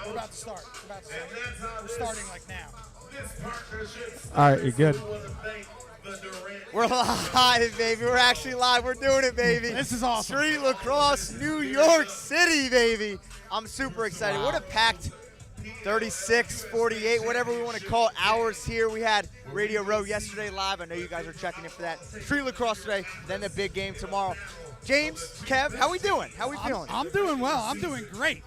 We're about to start. We're starting like now. All right, you're good. We're live, baby. We're actually live. We're doing it, baby. This is awesome. Street Lacrosse, New York City, baby. I'm super excited. Wow. What a packed 36, 48, whatever we want to call it, hours here. We had Radio Row yesterday live. I know you guys are checking in for that. Street Lacrosse today, then the big game tomorrow. James, Kev, how we doing? How we feeling? I'm doing well. I'm doing great.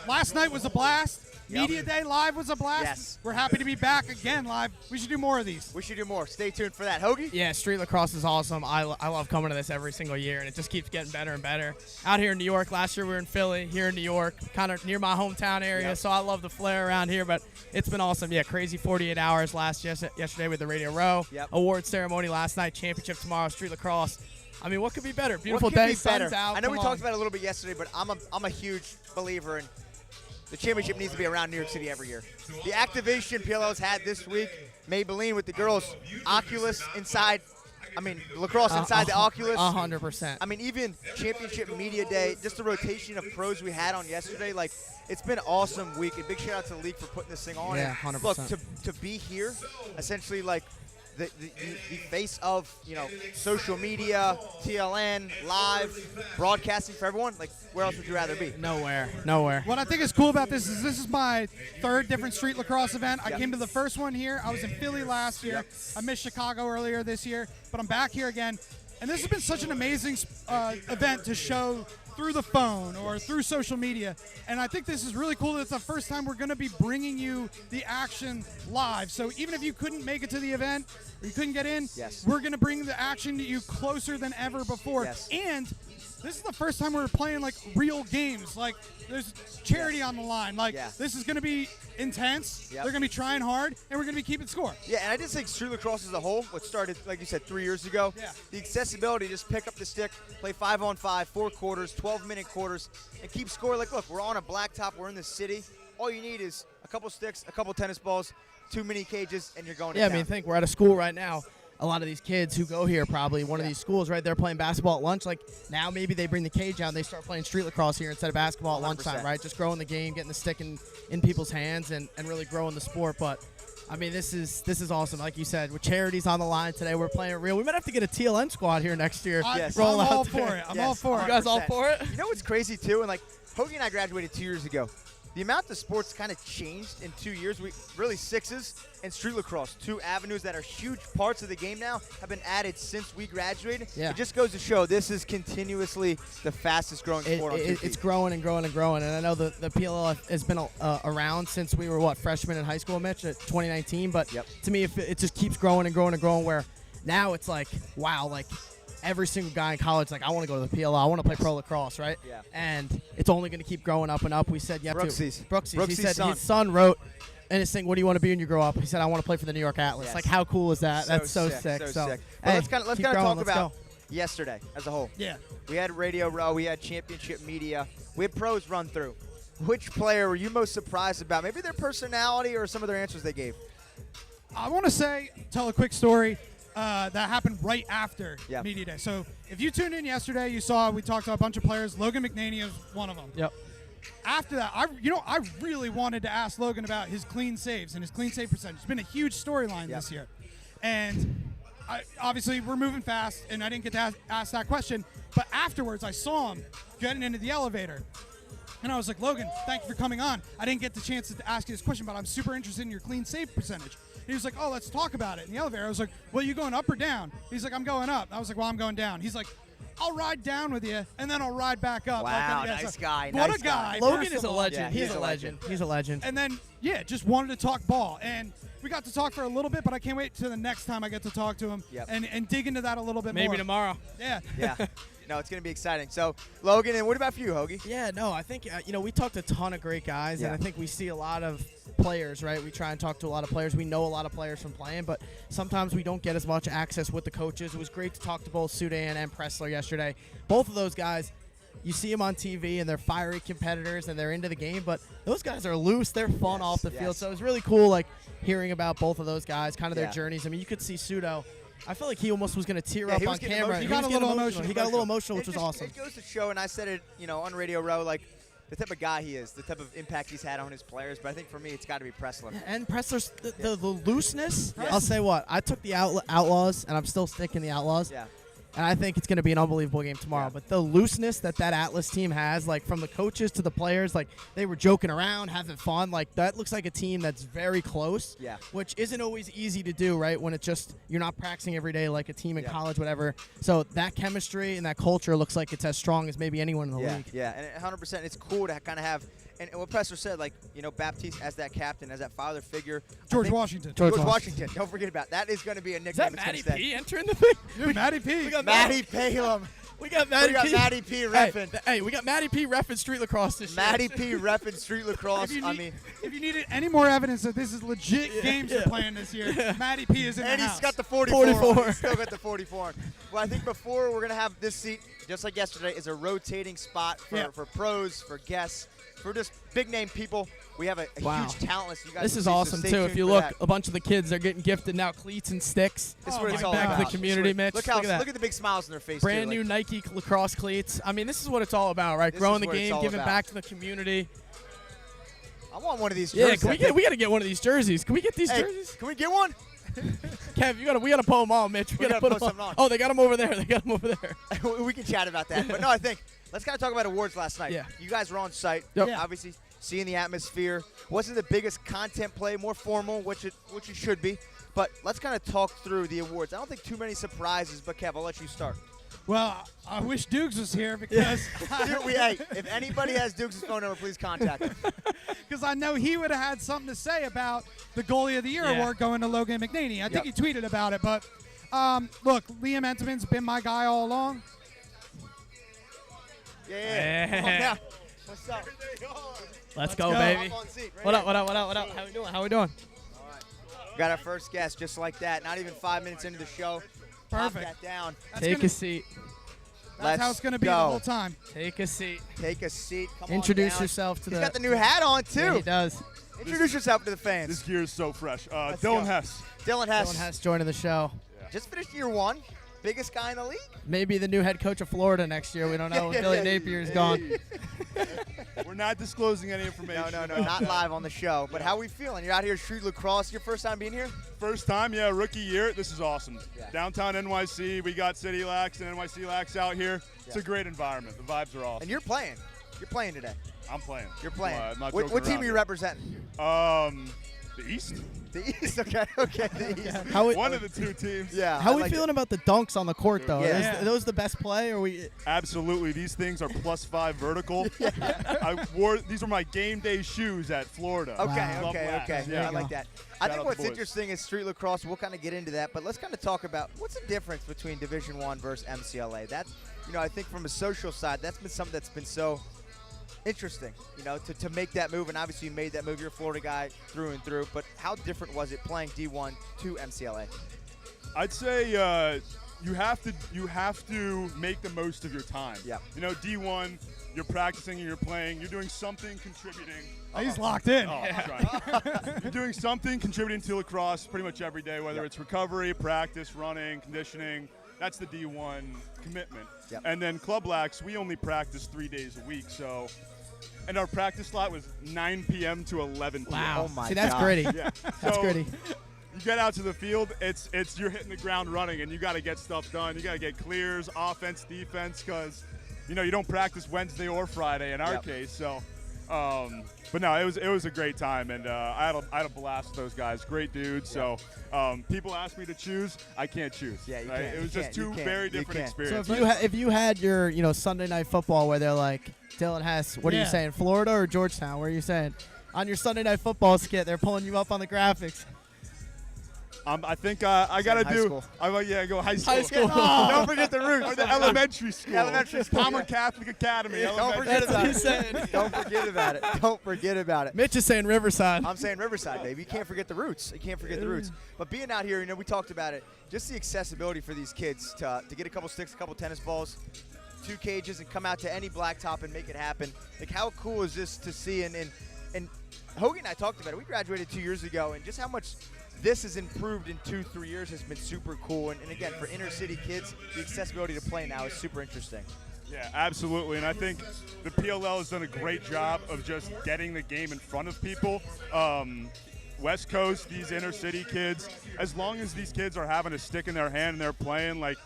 Last night was a blast. Yep. Media Day live was a blast. Yes. We're happy to be back again live. We should do more of these. We should do more. Stay tuned for that. Hoagie? Yeah, Street Lacrosse is awesome. I love coming to this every single year, and it just keeps getting better and better. Out here in New York, last year we were in Philly, here in New York, kind of near my hometown area, Yep. so I love the flair around here, but it's been awesome. Yeah, crazy 48 hours yesterday with the Radio Row. Yep. Award ceremony last night, championship tomorrow, Street Lacrosse. I mean, what could be better? Beautiful What could day, be better? sun's out. I know come we on. talked about it a little bit yesterday, but I'm a huge believer in the championship needs to be around New York City every year. The activation PLO's had this week, Maybelline with the girls, Oculus inside. I mean, lacrosse inside the Oculus. 100%. I mean, even championship media day, just the rotation of pros we had on yesterday, like, it's been an awesome week. And big shout out to the league for putting this thing on. Yeah, And 100%. Look, to be here, essentially, like, the face of, social media, TLN, live, broadcasting for everyone, like, where else would you rather be? Nowhere. What I think is cool about this is my third different street lacrosse event. I Yep. came to the first one here. I was in Philly last year. Yep. I missed Chicago earlier this year, but I'm back here again. And this has been such an amazing event to show through the phone or through social media. And I think this is really cool that it's the first time we're going to be bringing you the action live. So even if you couldn't make it to the event or you couldn't get in, Yes. we're going to bring the action to you closer than ever before. Yes. And this is the first time we're playing like real games. Like there's charity on the line. Like Yeah. this is going to be intense. Yep. They're going to be trying hard, and we're going to be keeping score. Yeah, and I just think street lacrosse as a whole, what started, like you said, 3 years ago, Yeah. the accessibility, just pick up the stick, play 5-on-5, 4 quarters, 12-minute quarters, and keep score. Like, look, we're on a blacktop, we're in the city. All you need is a couple sticks, a couple tennis balls, 2 mini cages, and you're going to Yeah, I town. mean, think we're at a school right now. A lot of these kids who go here, probably one of these schools, right? They're playing basketball at lunch. Like now, maybe they bring the cage out and they start playing street lacrosse here instead of basketball at 100%. lunchtime, right? Just growing the game, getting the stick in people's hands, and really growing the sport. But I mean, this is awesome. Like you said, with charities on the line today, we're playing it real. We might have to get a TLN squad here next year. Yes. Roll I'm out all there. for it. I'm Yes. all for You it. guys all 100%. for it? You know what's crazy, too? And, like, Hoagie and I graduated 2 years ago. The amount of sports kind of changed in 2 years. We really sixes and street lacrosse, 2 avenues that are huge parts of the game now, have been added since we graduated. Yeah. It just goes to show this is continuously the fastest growing sport on 2 feet. It's growing and growing and growing. And I know the PLL has been around since we were, freshmen in high school, Mitch, at 2019. But Yep. to me, it just keeps growing and growing and growing, where now it's like, wow, like every single guy in college, like, I want to go to the PLL. I want to play pro lacrosse, right? Yeah. And it's only going to keep growing up and up. We said, Brooksy's. He Brooksy's said son. his son wrote in his thing, what do you want to be when you grow up? He said, I want to play for the New York Atlas. Yes. Like, how cool is that? That's so sick. So sick. But hey, let's kind of keep talk growing, let's about go. yesterday as a whole. Yeah. We had Radio Row, we had championship media, we had pros run through. Which player were you most surprised about? Maybe their personality or some of their answers they gave? I want to tell a quick story that happened right after Yeah. Media Day. So if you tuned in yesterday, you saw we talked to a bunch of players. Logan McNaney is one of them. Yep. After that, I really wanted to ask Logan about his clean saves and his clean save percentage. It's been a huge storyline Yep. this year. And obviously we're moving fast, and I didn't get to ask that question. But afterwards, I saw him getting into the elevator. And I was like, Logan, thank you for coming on. I didn't get the chance to ask you this question, but I'm super interested in your clean save percentage. And he was like, oh, let's talk about it in the elevator. I was like, well, you going up or down? He's like, I'm going up. I was like, well, I'm going down. He's like, I'll ride down with you, and then I'll ride back up. Wow, Like, nice guy, What nice a guy. Logan first is of a all. legend. Yeah, He's a legend. He's a legend. And then, just wanted to talk ball. And we got to talk for a little bit, but I can't wait to the next time I get to talk to him Yep. and dig into that a little bit more. Maybe tomorrow. Yeah. Yeah. No, it's going to be exciting. So, Logan, and what about for you, Hoagie? Yeah, no, I think, we talked to a ton of great guys, Yeah. and I think we see a lot of players, right? We try and talk to a lot of players. We know a lot of players from playing, but sometimes we don't get as much access with the coaches. It was great to talk to both Sudan and Pressler yesterday. Both of those guys, you see them on TV, and they're fiery competitors, and they're into the game, but those guys are loose. They're fun off the field. yes. So it was really cool, like, hearing about both of those guys, kind of their Yeah. journeys. I mean, you could see Sudo I felt like he almost was going to tear up he on was getting camera. emotional. He got was a getting little emotional. He got a little emotional, which It was just- awesome. It goes to show, and I said it, on Radio Row, like the type of guy he is, the type of impact he's had on his players. But I think for me, it's got to be Pressler. And Pressler's the looseness. Yes. I'll say what I took the Outlaws, and I'm still sticking the Outlaws. Yeah. And I think it's going to be an unbelievable game tomorrow. Yeah. But the looseness that Atlas team has, like from the coaches to the players, like they were joking around, having fun. Like that looks like a team that's very close. Yeah. Which isn't always easy to do, right? When it's just you're not practicing every day like a team in Yeah. college, whatever. So that chemistry and that culture looks like it's as strong as maybe anyone in the league. Yeah, and 100%, it's cool to kind of have, and what Pressler said, like, Baptiste as that captain, as that father figure. George I think- Washington. George Washington. Don't forget about that. Is going to be a Is that nickname. Matty that's gonna P stay. entering the thing? Dude, Matty P. We got Matty Palem. We got Matty We got P. Matty P reffing. Hey, we got Matty P reffing Street Lacrosse this year. Matty P reffing Street Lacrosse. If you, I need, mean, if you needed any more evidence that this is legit games you're playing this year, Matty P is in and the he's house. got the 44. 44. He's still got the 44. Well, I think before we're going to have this seat, just like yesterday, is a rotating spot for pros, for guests, for just big name people. We have a Wow. huge talent list. You guys This will is see, so awesome stay too. tuned If you for look, that. a bunch of the kids are getting gifted now cleats and sticks. This is Oh what my it's all God. about. Back to the community, This is what- Mitch. Look, Look at that. look at the big smiles on their face. Brand too, new like, Nike lacrosse cleats. I mean, this is what it's all about, right? This Growing is the what it's game, all giving about. back to the community. I want one of these Yeah, jerseys. we got to get one of these jerseys. Can we get these Hey, jerseys? can we get one? Kev, we got to pull them all, Mitch. We got to gotta put put them something on. Oh, they got them over there. They got them over there. We can chat about that. But no, I think let's kind of talk about awards last night. Yeah. You guys were on site. Yep. Yeah. Obviously, seeing the atmosphere. Wasn't the biggest content play, more formal, which it should be. But let's kind of talk through the awards. I don't think too many surprises, but Kev, I'll let you start. Well, I wish Dukes was here because Dude, hey, if anybody has Dukes' phone number, please contact him. I know he would have had something to say about the Goalie of the Year Yeah. award going to Logan McNaney. I think Yep. he tweeted about it. But look, Liam Entenmann's been my guy all along. Yeah. Come on now. What's up? Let's go, go. baby. Hop on seat, right What here. up, what up, what up, what up? How we doing? Got our first guest just like that. Not even 5 minutes into the show. Pop Perfect. that down. That's Take gonna- a seat. That's how it's going to be the go. whole time. Take a seat. Take a seat. Come on Introduce down. yourself to He's the. got the new hat on, too. Yeah, he does. Introduce yourself to the fans. This gear is so fresh. Let's Dylan go. Hess. Dylan Hess. Dylan Hess joining the show. Just finished year one. Biggest guy in the league. Maybe the new head coach of Florida next year. We don't know. When Billy Napier is gone. We're not disclosing any information. No, about not that. live on the show. But how we feeling? You're out here Street Lacrosse. Your first time being here? First time, yeah, rookie year. This is awesome. Yeah. Downtown NYC, we got City Lax and NYC Lax out here. It's Yeah. a great environment. The vibes are awesome. And you're playing. You're playing today. I'm playing. You're playing. I'm not What joking team around are you here. representing? The East. The East. Okay, the East. How we, One of the two teams. Yeah. how I we like feeling about the dunks on the court though? Yeah. Are those the best play, or we? Absolutely. These things are +5 vertical. These were my game day shoes at Florida. Okay, Wow. okay. Yeah. Yeah, I like that. I Shout think out what's the boys. interesting is Street Lacrosse. We'll kind of get into that, but let's kind of talk about what's the difference between Division I versus MCLA. That's, I think from a social side, that's been something that's been so interesting, to make that move. And obviously you made that move. You're a Florida guy through and through. But how different was it playing D1 to MCLA? I'd say you have to make the most of your time. Yeah. D1, you're practicing and you're playing. You're doing something contributing. He's locked in. Oh, I'm trying. You're doing something contributing to lacrosse pretty much every day, whether Yep. it's recovery, practice, running, conditioning. That's the D1 commitment. Yep. And then Club Lax, we only practice 3 days a week. And our practice slot was 9 p.m. to 11 p.m. Wow. Oh my See, that's God. gritty. Yeah. That's So, gritty. You get out to the field, it's you're hitting the ground running, and you got to get stuff done. You got to get clears, offense, defense, because you don't practice Wednesday or Friday in our Yep. case. So, but no, it was a great time, and I had a blast with those guys. Great dudes. So, people ask me to choose, I can't choose. Yeah, you right? can't. It was You just can't. two You very can't. You different can't. So experiences. if you had your Sunday night football where they're like Dylan Hess, what are you Yeah. saying, Florida or Georgetown? Where are you saying? On your Sunday night football skit, they're pulling you up on the graphics. I think I got to high do. school. I go high school. High school. Don't forget the roots. Or the elementary school. Elementary school, Palmer yeah. Catholic Academy. Yeah, don't elementary forget That's about what it. he's saying. Don't forget about it. Don't forget about it. Mitch is saying Riverside. I'm saying Riverside, baby. You can't forget the roots. You can't forget the roots. But being out here, we talked about it. Just the accessibility for these kids to get a couple sticks, a couple tennis balls, 2 cages, and come out to any blacktop and make it happen. Like, how cool is this to see? And Hoagie and I talked about it. We graduated 2 years ago, and just how much this has improved in 2-3 years has been super cool. And again, for inner city kids, the accessibility to play now is super interesting. Yeah, absolutely. And I think the PLL has done a great job of just getting the game in front of people. West Coast, these inner city kids, as long as these kids are having a stick in their hand and they're playing, like,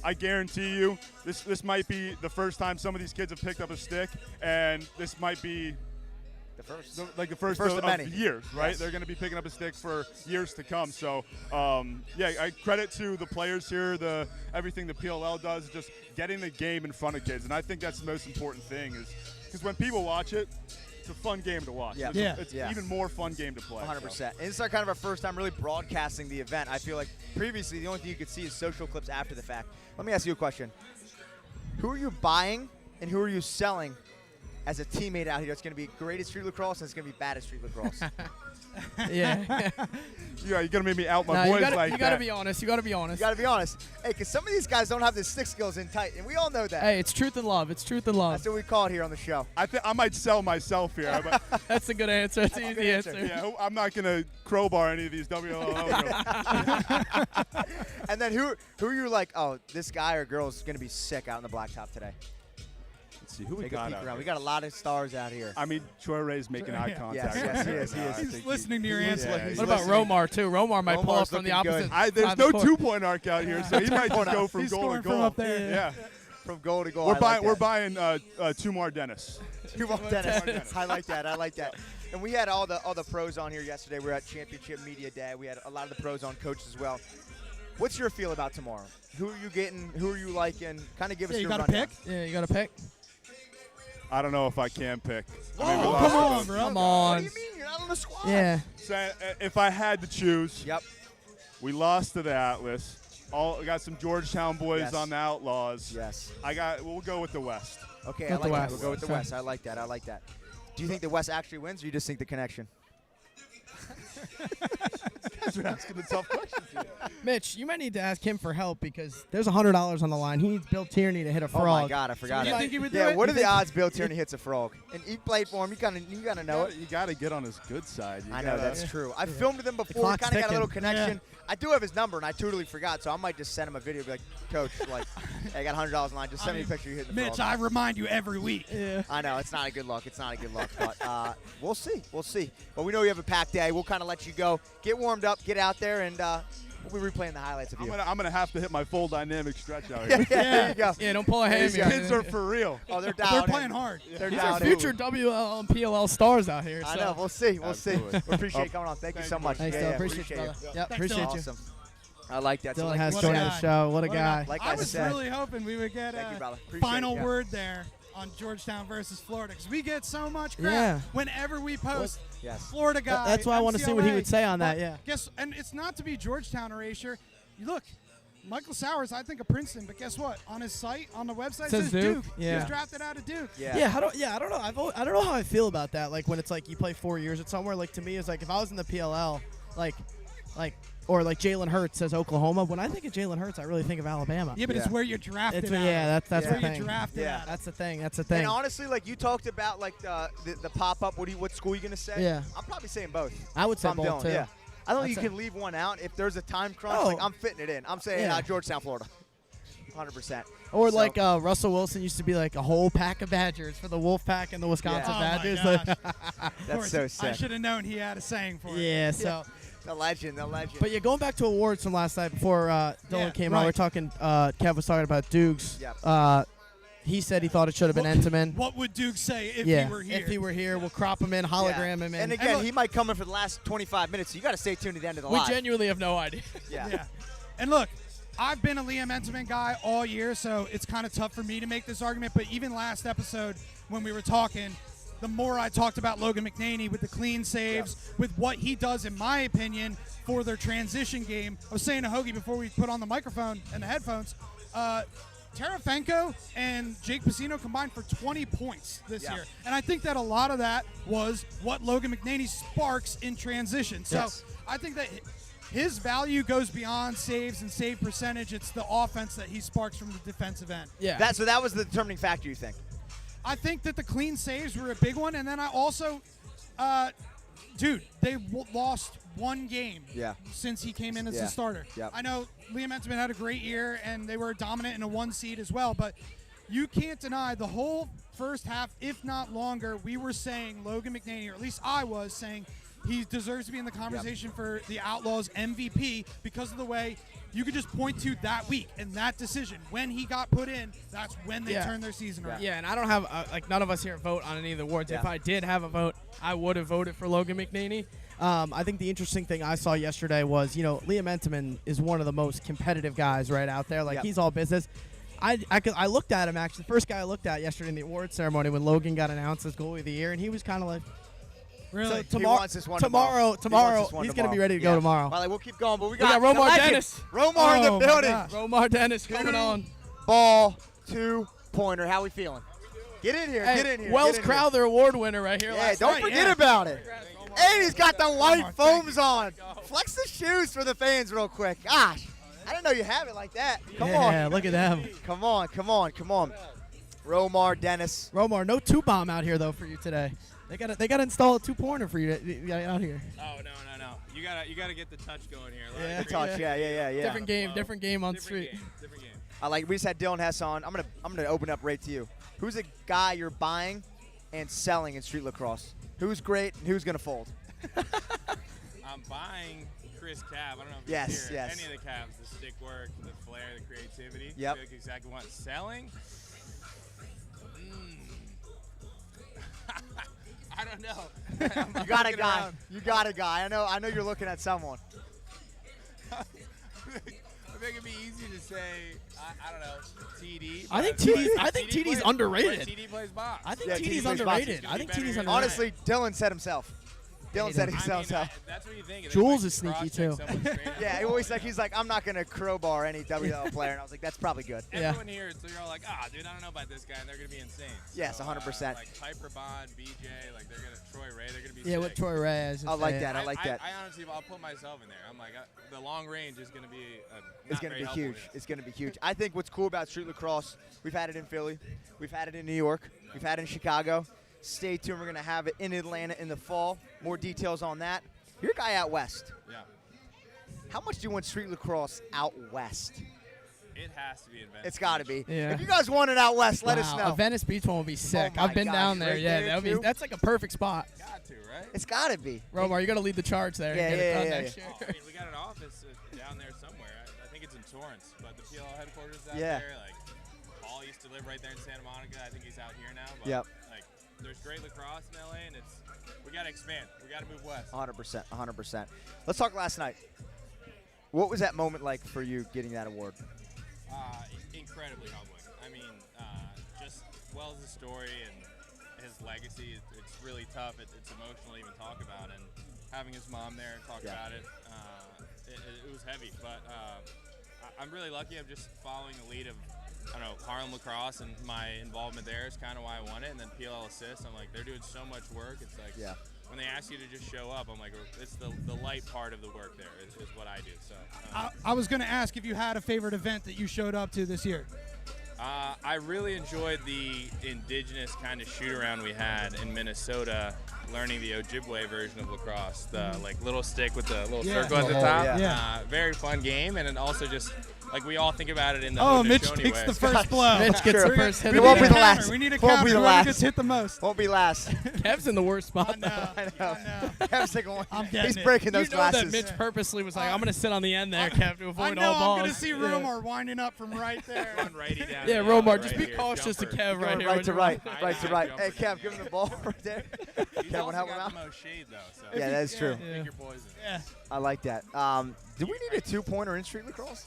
I guarantee you this might be the first time some of these kids have picked up a stick, and this might be The first. the first of many. years, right? Yes. They're going to be picking up a stick for years to come. So, yeah, I credit to the players here, everything the PLL does, just getting the game in front of kids. And I think that's the most important thing is because when people watch it, it's a fun game to watch. Yeah. It's even more fun game to play. 100%. So. And this is kind of our first time really broadcasting the event. I feel like previously the only thing you could see is social clips after the fact. Let me ask you a question. Who are you buying and who are you selling as a teammate out here that's going to be great at street lacrosse and it's going to be bad at street lacrosse? Yeah. Yeah, you're going to make me out my Nah, boys you gotta, like you gotta that. be honest. You gotta be honest. You got to be honest. Hey, because some of these guys don't have the stick skills in tight, and we all know that. Hey, it's truth and love. It's truth and love. That's what we call it here on the show. I think I might sell myself here. But That's a good answer. That's an a easy good answer. answer. yeah, I'm not going to crowbar any of these WLL. And then who are you like, oh, this guy or girl is going to be sick out on the blacktop today? Let's see who we Take a got peek out around. here. We got a lot of stars out here. I mean, Troy Ray's making eye contact. Yes, he right is, he now. is. I He's think listening to your he's answer. like- he's What about listening. Romar too? Romar might pull Romar's up from the looking opposite. good. There's side no of the court. two-point arc out here, so he might just go from He's goal to scoring goal. from up there. Yeah. From goal to goal. We're I buying. like We're that. buying Tumar Dennis. Dennis. I like that. I like that. And we had all the pros on here yesterday. We were at Championship Media Day. We had a lot of the pros on, coaches as well. What's your feel about tomorrow? Who are you getting? Who are you liking? Kind of give us Yeah, you your got to rundown. pick? Yeah, you gotta pick. I don't know if I can pick. Whoa, I mean, we Oh, lost come to on, them. bro. Come What on. do you mean? You're not on the squad. Yeah. So, if I had to choose, Yep. we lost to the Atlas. We got some Georgetown boys Yes. on the Outlaws. Yes. We'll go with the West. Okay, Go I with the like that. West. We'll go with the Okay. West. I like that. I like that. Do you think the West actually wins, or you just think the connection? You're asking the tough questions here. Mitch, you might need to ask him for help because there's $100 on the line. He needs Bill Tierney to hit a Oh frog. my God, I forgot Do you it. think he would do Yeah, it? what You are the think- odds Bill Tierney hits a frog? And he played for him. You gotta know it. You got to get on his good side. I know that's true. I filmed with him before. We clock's kind of got a ticking. little connection. I do have his number, and I totally forgot, so I might just send him a video. Be like, Coach, like, hey, I got $100 in line. Just send me a picture. You hit the Mitch, frog. I remind you every week. Yeah. I know it's not a good look. It's not a good look, but we'll see. We'll see. But we know you have a packed day. We'll kind of let you go, get warmed up, get out there, and we'll be replaying the highlights of you. I'm gonna have to hit my full dynamic stretch out yeah, here. there you go. Yeah, don't pull a These hammy. Kids are for real. Oh, they're down. They're in. playing hard. They're These down. are in. future WL and PLL stars out here. I so. know. We'll see. We'll Absolutely. see. We appreciate you coming on. Thank you so much. Thanks, Yeah, Dylan. yeah, Appreciate you, brother. Yep, Thanks, appreciate Dylan. you. Awesome. I like that. So Dylan like, Hess what a joining guy. the show. What a What a guy. Like I I was said. really hoping we would get Thank you, a brother. Appreciate final it, yeah. word there on Georgetown versus Florida because we get so much crap Yeah. whenever we post Yes. Florida guy. That's why I want to see what he MCLA. would say on that. But Yeah. Guess, and it's not to be Georgetown erasure. You look, Michael Sowers, I think of Princeton, but guess what? On his site, on the website, it Says says Duke. Duke. Yeah. He was drafted out of Duke. Yeah. Yeah, I don't know. I don't know how I feel about that. Like when it's like you play 4 years at somewhere. Like to me, it's like if I was in the PLL, or like Jalen Hurts says Oklahoma. When I think of Jalen Hurts, I really think of Alabama. Yeah, but it's Yeah. where you're drafted. It's, out yeah, of. that's Yeah. the where thing. you're drafted. Yeah. out. That's the thing. That's the thing. And honestly, like you talked about, like the pop up. What school you gonna say? Yeah. I'm probably saying both. I would say I'm both Dylan, too. Yeah. I don't think I'd you say- can leave one out if there's a time crunch. Oh. Like I'm fitting it in. I'm saying Yeah. Georgetown, Florida. 100%. Or So- like Russell Wilson used to be like a whole pack of Badgers for the Wolf Pack and the Wisconsin Oh, Badgers. my Like- gosh. That's Of course, so I sick. should have known he had a saying for it. yeah. So, The legend. The legend. but yeah, going back to awards from last night before Dylan Yeah, came on, we right. were talking. Kev was talking about Dukes. Yep. He said he thought it should have been What- Entenmann. What would Duke say if Yeah, he were here? if he were here, we'll crop him in, hologram him in. And again, look- he might come in for the last 25 minutes. So you got to stay tuned to the end of the we live. genuinely have no idea. Yeah. And look, I've been a Liam Entenmann guy all year, so it's kind of tough for me to make this argument. But even last episode, when we were talking, the more I talked about Logan McNaney with the clean saves, with what he does, in my opinion, for their transition game. I was saying to Hoagie before we put on the microphone and the headphones, Tarafenko and Jake Piscino combined for 20 points this Yeah. year. And I think that a lot of that was what Logan McNaney sparks in transition. So Yes. I think that his value goes beyond saves and save percentage. It's the offense that he sparks from the defensive end. Yeah. So that was the determining factor, you think? I think that the clean saves were a big one. And then I also dude, they lost one game Yeah. since he came in as Yeah. a starter. Yep. I know Liam Entenmann had a great year, and they were dominant in a 1 seed as well, but you can't deny the whole first half, if not longer, we were saying Logan McNaney, or at least I was saying, he deserves to be in the conversation for the Outlaws MVP because of the way you could just point to that week and that decision. When he got put in, that's when they turned their season around. Yeah, and I don't have, none of us here vote on any of the awards. Yeah. If I did have a vote, I would have voted for Logan McNaney. I think the interesting thing I saw yesterday was, Liam Entenmann is one of the most competitive guys right out there. Like, he's all business. I looked at him, actually. The first guy I looked at yesterday in the awards ceremony when Logan got announced as goalie of the year, and he was kind of like, Really? So He wants this one tomorrow, tomorrow. he's going to be ready to go tomorrow. Well, we'll keep going, but we We got got the Romar legend. Dennis. Romar in Oh, the my building. gosh. Romar Dennis coming on. Ball 2-pointer. How we feeling? Get in here. Get in here. Wells get in Crowther Award winner right here. Here. last Yeah, don't night. forget about it. And he's got the white Romar, thank foams on. Flex the shoes for the fans real quick. Gosh, I didn't know you have it like that. Come Yeah, on. look at them. Come on. Romar Dennis. Romar, no 2-bomb out here, though, for you today. They gotta install a 2-pointer for you out here. Oh no. You gotta get the touch going here. Yeah. Good touch. Yeah. Different game on street. Different game. We just had Dylan Hess on. I'm gonna open up right to you. Who's a guy you're buying and selling in street lacrosse? Who's great and who's gonna fold? I'm buying Chris Cav. I don't know if Yes, he's here. yes. Any of the Cavs, the stick work, the flair, the creativity. Yep. I feel like exactly what selling. I don't know. You got a guy. You got a guy. I know you're looking at someone. I think it'd be easy to say, I don't know, TD. I think TD's plays- underrated. but TD plays box. I think Yeah, TD's TD plays underrated. box. I think He's TD's better. underrated. Honestly, Dylan said himself. Dylan said I mean, himself. that's what you think. And Jules then, is sneaky, cross-check too. someone straight up. Yeah, he always he's like, I'm not gonna crowbar any WL player, and I was like, that's probably good. Yeah. Everyone here, so you're all like, dude, I don't know about this guy, and they're gonna be insane. Yes, So, 100%. Like Piper Bond, BJ, like they're gonna Troy Ray, they're gonna be Yeah, sick. with Troy Reyes. I like that. I like that. I honestly, I'll put myself in there. I'm like, the long range is gonna be. It's going to be huge. It's going to be huge. I think what's cool about street lacrosse, we've had it in Philly, we've had it in New York, we've had it in Chicago. Stay tuned. We're going to have it in Atlanta in the fall. More details on that. You're a guy out west. Yeah, How much do you want street lacrosse out west? it has to be in Venice. It's got to be. Yeah. If you guys want it out west, let us Wow, know. A Venice Beach one would be sick. my I've been gosh, down there. right Yeah, there, too? that's like a perfect spot. Got to, right? It's got to be. Romar, you got to lead the charge there. Yeah, and get it done yeah. next year. I mean, we got an office down there somewhere. I think it's in Torrance, but the PLL headquarters is out Yeah. there. Like, Paul used to live right there in Santa Monica. I think he's out here now. But, Yep. like, there's great lacrosse in LA, and we got to expand. We got to move west. 100%. 100%. Let's talk last night. What was that moment like for you getting that award? Incredibly humbling. I mean, just Wells' story and his legacy, it's really tough. It's emotional to even talk about, and having his mom there talk about it, it was heavy. But I'm really lucky. I'm just following the lead of, I don't know, Harlem Lacrosse, and my involvement there is kind of why I won it. And then PLL Assist, I'm like, they're doing so much work. It's like, when they ask you to just show up, I'm like, it's the light part of the work there is what I do. So I was going to ask if you had a favorite event that you showed up to this year. I really enjoyed the indigenous kind of shoot around we had in Minnesota, learning the Ojibwe version of lacrosse, the like little stick with the little circle at the top. yeah. Very fun game, and then also just like we all think about it in the Oh, Mitch Haudenosaunee takes way. the first blow. Mitch gets the first hit. It won't We be need the a last. counter. We need a Won't counter. be the Whoever last. gets hit the most. Won't be last. Kev's in the worst spot. I know. I know. I know. Kev's taking one. I'm getting He's it. breaking You those know glasses. that Mitch purposely was like, I'm going to sit on the end there, Kev, to I avoid know. all balls. I'm going to see Yeah. Romar winding up from right there. One righty down Yeah, there, Romar, right just be here, cautious to jumper. Kev right Going here. right when to you're right. on. Right to High right. jumper Hey, Kev, to give him the ball right there. He's Kevin, also help him got out. the most shade though, so Yeah, that's true. pick your poison. Yeah. I like that. Do we need a two-pointer in street lacrosse?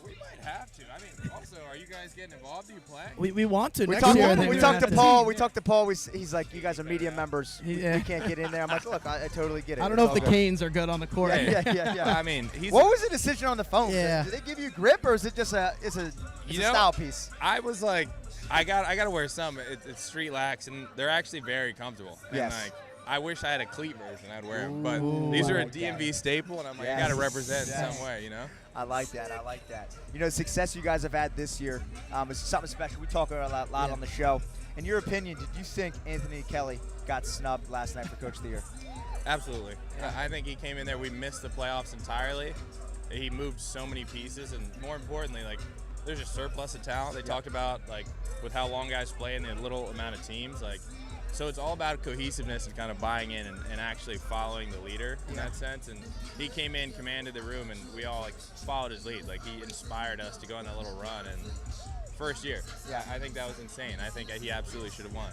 We might have to. I mean, also, are you guys getting involved? Do you play? We want to We next talked year. I to, think we we're talked gonna to have Paul. see. We talked to Paul. He's like, you guys are media members. We Yeah. can't get in there. I'm like, look, I totally get it. I don't know It's if the all good. Canes are good on the court. Yeah. I mean, he's. What was the decision on the phone? Yeah. Did they give you grip, or is it just it's a You know, style piece? I was like, I got to wear some. It's street lax, and they're actually very comfortable. And Yes. like, I wish I had a cleat version. I'd wear them, but Ooh, these are I a like DMV staple, and I'm like, Yes. I got to represent in Yes. some way, you know. I like that. I like that. You know, the success you guys have had this year is something special. We talk a lot on the show. In your opinion, did you think Anthony Kelly got snubbed last night for Coach of the Year? Absolutely. I think he came in there. We missed the playoffs entirely. He moved so many pieces, and more importantly, like, there's a surplus of talent. They talked about, like, with how long guys play and the little amount of teams, like, so it's all about cohesiveness and kind of buying in and actually following the leader in that sense. And he came in, commanded the room, and we all, like, followed his lead. Like, he inspired us to go on that little run. And first year, I think that was insane. I think he absolutely should have won.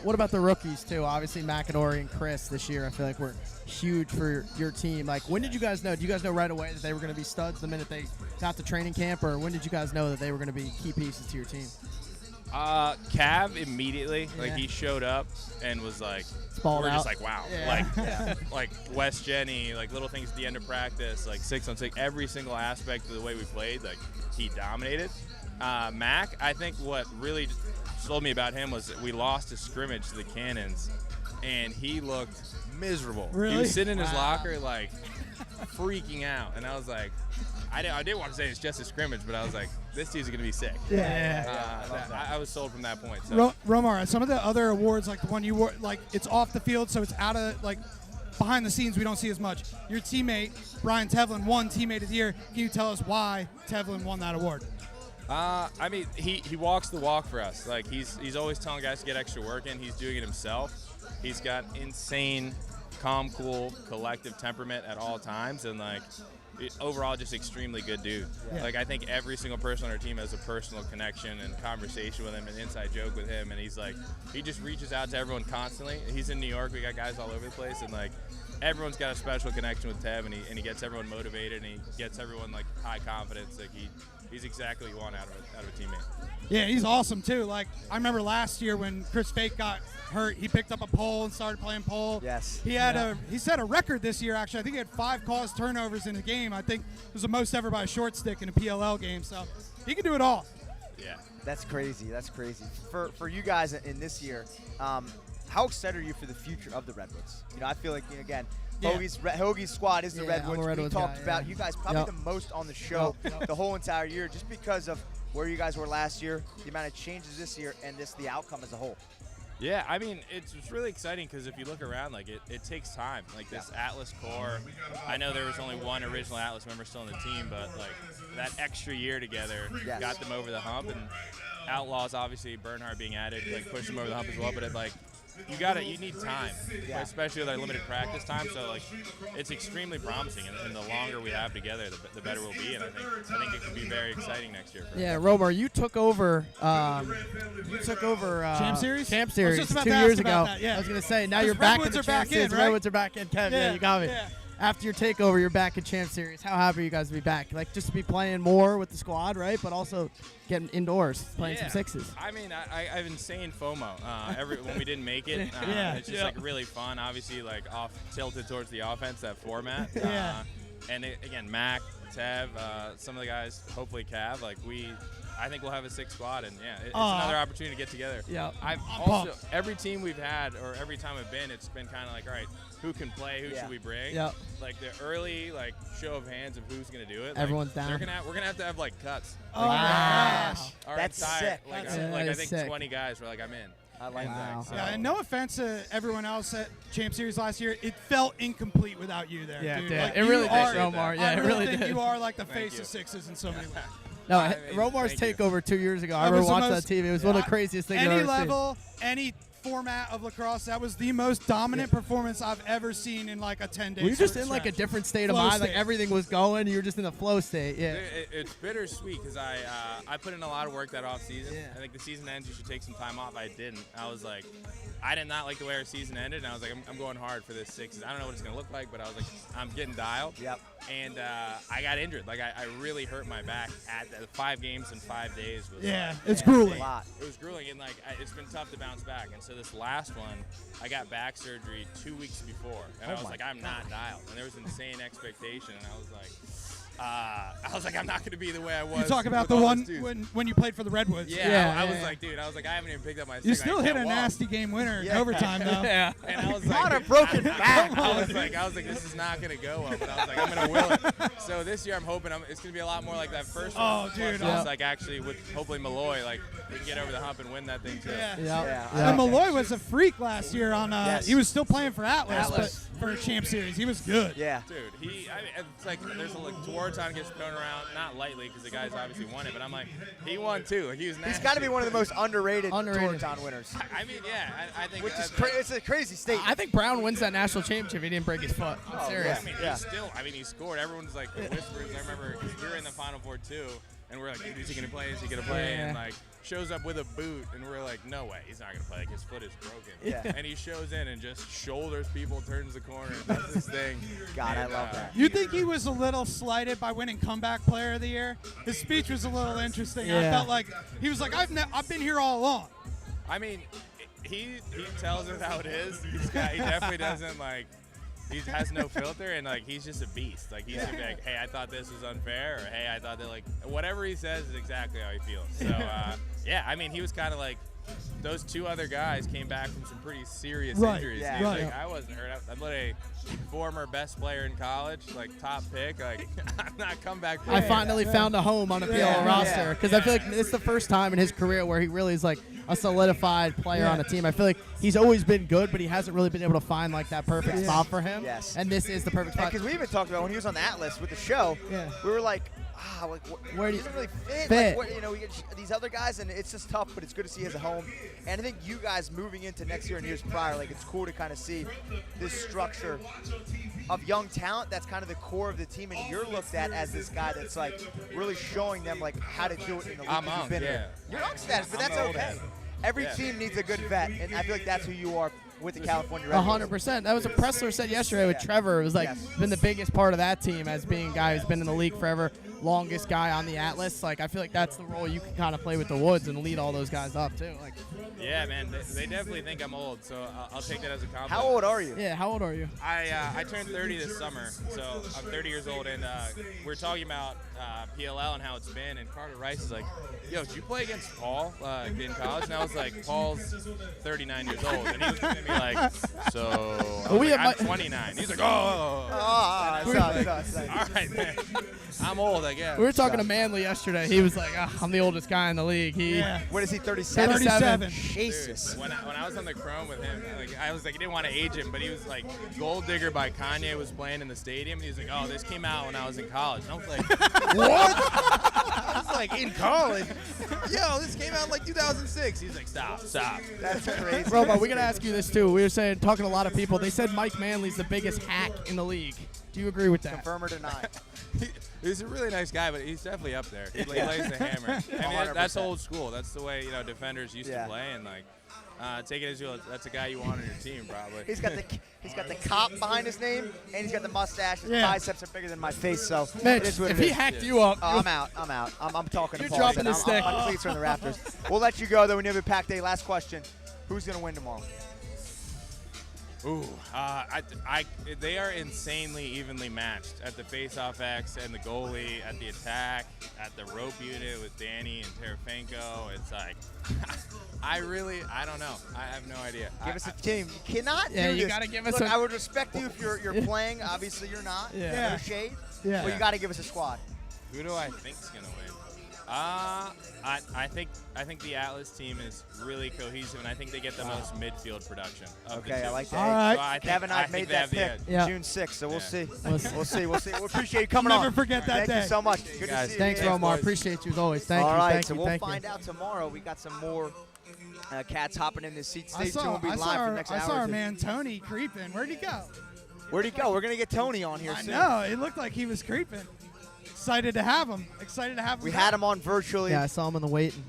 What about the rookies too? Obviously, McAdory and Chris this year, I feel like were huge for your team. Like, when did you guys know? Do you guys know right away that they were going to be studs the minute they got to training camp, or when did you guys know that they were going to be key pieces to your team? Cav immediately, like, he showed up and was like, we're just like, wow, like West Jenny, like little things at the end of practice, like 6-on-6, every single aspect of the way we played, like, he dominated. Mac, I think what really sold me about him was that we lost a scrimmage to the Cannons, and he looked miserable. Really? He was sitting in his locker, like, freaking out, and I was like, I didn't want to say it's just a scrimmage, but I was like, this dude's going to be sick. I was sold from that point. So. Romar, some of the other awards, like the one you wore, like, it's off the field, so it's out of, like, behind the scenes, we don't see as much. Your teammate, Brian Tevlin, won Teammate of the Year. Can you tell us why Tevlin won that award? I mean, he walks the walk for us. Like, he's always telling guys to get extra work in. He's doing it himself. He's got insane, calm, cool, collective temperament at all times, and, like, overall just extremely good dude. Like, I think every single person on our team has a personal connection and conversation with him, an inside joke with him, and he's like, he just reaches out to everyone constantly. He's in New York. We got guys all over the place, and, like, everyone's got a special connection with Tev, and he gets everyone motivated, and he gets everyone, like, high confidence. Like, he's exactly what you want out of a teammate. Yeah, he's awesome too. Like, I remember last year when Chris Fake got hurt, he picked up a pole and started playing pole. Yes. He set a record this year, actually. I think he had 5 caused turnovers in a game. I think it was the most ever by a short stick in a PLL game. So he can do it all. Yeah. That's crazy. That's crazy. For you guys in this year, how excited are you for the future of the Redwoods? You know, I feel like, again, Hoagie's squad is the Redwoods. We talked about you guys probably the most on the show the whole entire year, just because of where you guys were last year, the amount of changes this year, and the outcome as a whole. Yeah, I mean, it's really exciting because if you look around, like, it takes time. Like, this Atlas core, I know there was only one original Atlas member still on the team, but, like, that extra year together got them over the hump. And Outlaws, obviously, Bernhard being added, like, pushed them over the hump as well. But it, like, you need time, especially with our limited practice time. So, like, it's extremely promising, and the longer we have together, the better we'll be. And I think it could be very exciting next year. Romar, you took over. Champ Series. Champ Series I was just about 2 to years ask ago. about that, yeah. I was gonna say now you're Redwoods back in the are back Champ Series. in, right? Redwoods are back in. Kev, yeah, you got me. Yeah. After your takeover, you're back in Champ Series. How happy are you guys to be back? Like, just to be playing more with the squad, right? But also getting indoors, playing some sixes. I mean, I have insane FOMO. When we didn't make it, it's just like really fun. Obviously, like tilted towards the offense, that format. And again, Mac, Tev, some of the guys, hopefully Cav. Like, I think we'll have a 6 squad, and it's another opportunity to get together. Yeah. Every team we've had, or every time I've been, it's been kind of like, all right, who can play? Who should we bring? Yep. Like, the early, like, show of hands of who's gonna do it. Everyone's like, down. We're gonna have to have like cuts. Oh Like, my gosh. All right, That's sick. Like, That I is think sick. 20 guys were like, I'm in. I like that. So. Yeah, and no offense to everyone else at Champ Series last year, it felt incomplete without you there. Yeah, dude. it did. Like, It really did, are, Romar. Yeah, I it really really think did. you are like the Thank face you. of Sixes in so many ways. No, I mean, Romar's thank you. takeover 2 years ago. I That was remember the watching most- that TV. It was one of the craziest things I've Any ever level, any format of lacrosse, that was the most dominant performance I've ever seen in like a 10-day. seen. Were you just in like a different state of Flow mind? Like state. everything was going. You were just in the flow state. Yeah. It's bittersweet because I put in a lot of work that off season. Yeah. I think the season ends, you should take some time off. I didn't. I was like, I did not like the way our season ended, and I was like, I'm going hard for this 6. I don't know what it's gonna look like, but I was like, I'm getting dialed. Yep. And I got injured. Like, I really hurt my back at the 5 games in 5 days. Was it's A grueling. lot. It was grueling, and like it's been tough to bounce back. And so this last one, I got back surgery 2 weeks before, and I was like, I'm not dialed. And there was insane expectation, and I was like, I was like, I'm not going to be the way I was. You talk about with the all one those dudes. when you played for the Redwoods. Yeah, I was yeah. like, dude, I haven't even picked up my stick. You still I hit can't a walk. nasty game winner in Yeah. overtime, though. Yeah. And I was Not like, a broken back. I was like, this is not gonna go well. But I was like, I'm gonna will it. So this year, I'm hoping it's gonna be a lot more like that first Oh, one. dude. Plus, Yeah. like actually with hopefully Malloy, like we can get over the hump and win that thing too. Yeah. Yeah. And Malloy was a freak last year on. Yes. He was still playing for Atlas, Atlas. but for a champ series, he was good. Yeah. Dude, it's like there's a towards time gets thrown around, not lightly because the guy's obviously won it, but I'm like, he won too. Like he was nasty. He's got to be one of the most underrated Underrated. Tour winners. I mean, yeah, I think. Which is that's- it's a crazy state. I think Brown wins that national championship. He didn't break his foot. I'm Oh, serious. I mean, he scored. Everyone's like the whispers. I remember 'cause we were in the Final Four too, and we're like, dude, is he gonna play? Is he gonna play? Yeah. And like shows up with a boot, and we're like, no way, he's not gonna play. Like, his foot is broken. Yeah. And he shows in and just shoulders people, turns the corner, and does his thing. God, I And, love that. You think he was a little slighted by winning comeback player of the year? His speech was a little interesting. I Yeah. felt like he was like, I've been here all along. I mean, he tells it how it is. He definitely doesn't like. He has no filter, and like he's just a beast. Like he's gonna be like, hey, I thought this was unfair, or hey, I thought that like whatever he says is exactly how he feels. So yeah, I mean, he was kind of like those two other guys came back from some pretty serious Right, injuries. yeah. He was Right. like, I wasn't hurt. I'm like a former best player in college, like top pick. Like I'm not comeback. I player. finally found a home on the PLL Yeah. roster because I feel like this is the first time in his career where he really is like a solidified player on a team. I feel like he's always been good, but he hasn't really been able to find like that perfect spot for him. Yes. And this is the perfect spot. Because we even talked about when he was on the Atlas with the show, Yeah. we were like, Where do he you- doesn't really fit. fit? Like, we get these other guys, and it's just tough, but it's good to see as a home. And I think you guys moving into next year and years prior, like it's cool to kind of see this structure of young talent that's kind of the core of the team, and you're looked at as this guy that's like really showing them like how to do it in the league. I'm that you've Unk, been in. yeah. You're Unk status, but I'm that's an old okay. head. Every Yeah. team needs a good vet, and I feel like that's who you are with the California Redwoods. 100%. That was what Pressler said yesterday with Trevor. It was like Yes. been the biggest part of that team as being a guy who's been in the league forever, longest guy on the Atlas. Like I feel like that's the role you can kind of play with the Woods and lead all those guys up too. Like, Yeah, man, they definitely think I'm old, so I'll take that as a compliment. How old are you? yeah, how old are you? I turned 30 this summer, so I'm 30 years old, and we're talking about PLL and how it's been, and Carter Rice is like, yo, did you play against Paul in college? And I was like, Paul's 39 years old, and he was looking at me like, so I'm 29. He's like, oh. All right, man. I'm old, I guess. We were talking to Manley yesterday. He was like, I'm the oldest guy in the league. What is he, 37? 37. Jesus. When I was on the Chrome with him, like I was like, I didn't want to age him, but he was like, Gold Digger by Kanye was playing in the stadium, and he was like, oh, this came out when I was in college. And I was like, what? I was like, in college? Yo, this came out in like 2006. He's like, stop. That's crazy. Robo, we're going to ask you this too. We were talking to a lot of people. They said Mike Manley's the biggest hack in the league. Do you agree with that? Confirm or deny? He's a really nice guy, but he's definitely up there. He lays the hammer. I mean, that's 100%. old school. That's the way defenders used to play, and like take it as that's a guy you want on your team, probably. He's got the cop behind his name, and he's got the mustache. His biceps are bigger than my face, so it Mitch, is what if it he is. hacked you up, Oh, I'm out. I'm talking to You're Paul. dropping I'm, the stick. My cleats are in the rafters. We'll let you go, though. We have a packed day. Last question. Who's going to win tomorrow? Ooh, they are insanely evenly matched at the face-off X and the goalie, at the attack, at the rope unit with Danny and Terafenko. It's like, I don't know. I have no idea. Give us a team. You cannot Yeah, do you this. gotta give us Look, a- I would respect you if you're playing. Obviously, you're not. Yeah. No shade. Yeah. But you got to give us a squad. Who do I think's gonna win? I think the Atlas team is really cohesive, and I think they get the most midfield production. Of the Okay, two. I like that. All right. So I think, Kevin and I think made they that have the pick edge. Yeah. June 6th, so we'll Yeah. see. We'll see. We'll see. We appreciate you coming on. Never forget that Thank day. you so much. Good to Guys, see you. Thanks, man. Romar. boys. Appreciate you as always. Thank All you. right, Thank so you. we'll Thank find you. out tomorrow. We got some more cats hopping in the seat. Stay I tuned. We'll be saw, live for the next I hour. saw or our two. man Tony creeping. Where'd he go? Where'd he go? We're gonna get Tony on here I soon. know. It looked like he was creeping. Excited to have him. We had him on virtually. Yeah, I saw him in the waiting.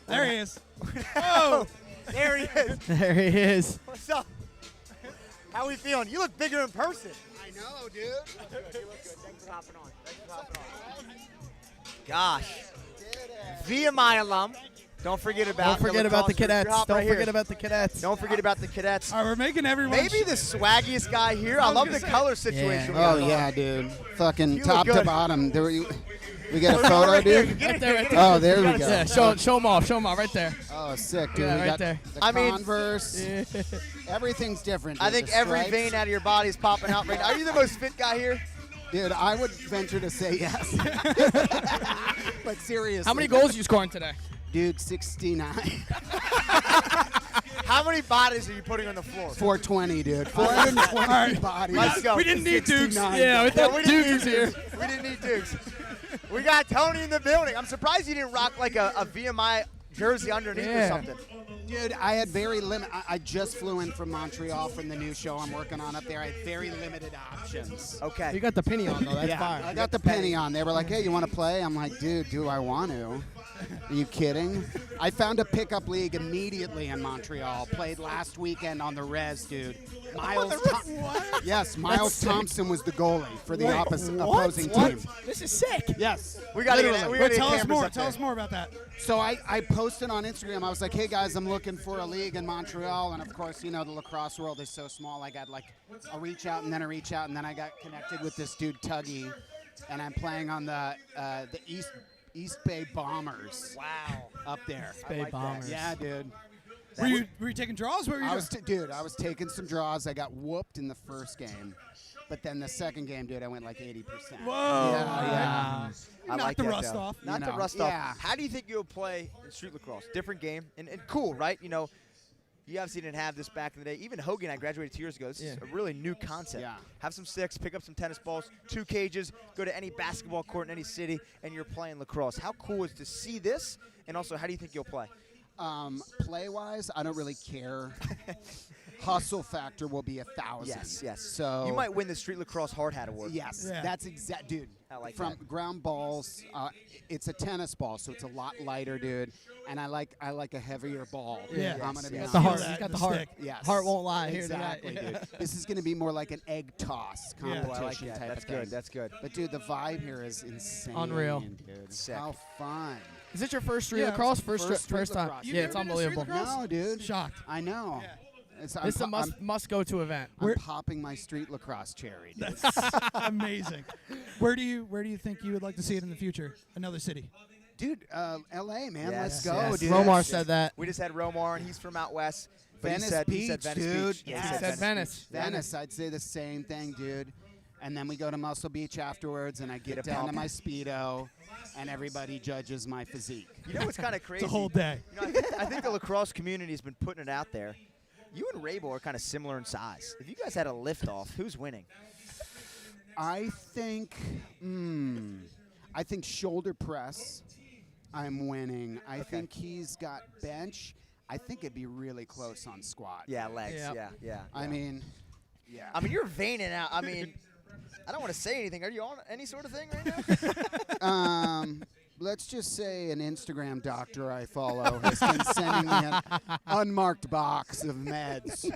There he is. Oh, There he is. There he is. What's up? How we feeling? You look bigger in person. I know, dude. You look good. Thanks for hopping on. Gosh. VMI alum, Don't forget about Don't forget about the cadets. Don't forget about the cadets. Don't forget about the cadets. All right, we're making everyone. Maybe the swaggiest guy here. I love the color situation. we Oh got yeah, dude. Fucking You look top to good. bottom. We got a going. photo, Right here. dude. Get it, Right there, get right it. there. Oh, there we go. Yeah, show them off. Show them off right there. Oh, sick, dude. Yeah, we right got there. the I mean- Converse. Everything's different. I dude. think The every stripes. vein out of your body is popping out right now. Are you the most fit guy here? Dude, I would venture to say yes. But seriously. How many goals you scoring today? Dude, 69. How many bodies are you putting on the floor? 420, dude. 420 bodies. Let's go. We didn't need Dukes. 69. Yeah, we thought we Dukes didn't was need here. Dukes. We didn't need Dukes. We got Tony in the building. I'm surprised you didn't rock like a VMI jersey underneath or Yeah. something. Dude, I had very limited. I just flew in from Montreal from the new show I'm working on up there. I had very limited options. Okay. You got the penny on though. That's Yeah, fire. I got the penny on. They were like, "Hey, you want to play?" I'm like, "Dude, do I want to?" Are you kidding? I found a pickup league immediately in Montreal. Played last weekend on the Res, dude. Yes, Miles Thompson was the goalie for the opposing team. This is sick. Yes. We got Literally. to Well, tell us cameras more. up Tell there. us more about that. So I posted on Instagram. I was like, "Hey guys, I'm looking for a league in Montreal." And of course, you know the lacrosse world is so small. I got like a reach out and then a reach out, and then I got connected with this dude Tuggy, and I'm playing on the East Bay Bombers Wow. up there. Bay like that. Bombers. Yeah, dude. Were you taking draws? What were you I doing? was taking some draws. I got whooped in the first game, but then the second game, dude, I went like 80%. Whoa. Yeah. I Knock like the that, rust though. off. Not You the know, rust yeah. off. How do you think you'll play in street lacrosse? Different game and cool, right? You know, you obviously didn't have this back in the day. Even Hoagie and I graduated 2 years ago. This is a really new concept. Yeah. Have some sticks, pick up some tennis balls, 2 cages, go to any basketball court in any city, and you're playing lacrosse. How cool is to see this? And also, how do you think you'll play? Play-wise, I don't really care. Hustle factor will be 1,000. Yes. So You might win the Street Lacrosse Hard Hat Award. Yes, Yeah. that's exact, dude. I like From that. ground balls, it's a tennis ball, so it's a lot lighter, dude. And I like a heavier ball. Yeah. I'm gonna be Yes. honest. The heart. Feel He's that got in the the heart. stick. Yes. Heart won't lie here Exactly, tonight. dude. This is gonna be more like an egg toss Yeah. competition I like that. type That's of thing. good. That's good. But dude, the vibe here is insane. Unreal. Dude. Sick. How fun. Is it your first street Yeah, lacrosse? first First street time. lacrosse. You've Yeah, never it's been to street unbelievable. lacrosse? No, dude. Shocked. I know. Yeah. This is a must go to event. I'm popping my street lacrosse cherry, dude. Amazing. Where do you think you would like to see it in the future? Another city. Dude, LA, man, Yes, let's go, yes. dude. Romar said that. We just had Romar, and he's from out west. But Venice he said Beach, Venice dude. Beach. Yes. He He said Venice. Venice, I'd say the same thing, dude. And then we go to Muscle Beach afterwards, and I get a down to pump. my Speedo, and everybody judges my physique. You know what's kind of crazy? It's a whole day. You know, I think the lacrosse community has been putting it out there. You and Rabo are kind of similar in size. If you guys had a lift-off, who's winning? I think shoulder press, I'm winning. I think he's got bench. I think it'd be really close on squat. Yeah, legs. Yep. Yeah. I mean, yeah. I mean, you're veining out. I mean, I don't want to say anything. Are you on any sort of thing right now? Let's just say an Instagram doctor I follow has been sending me an unmarked box of meds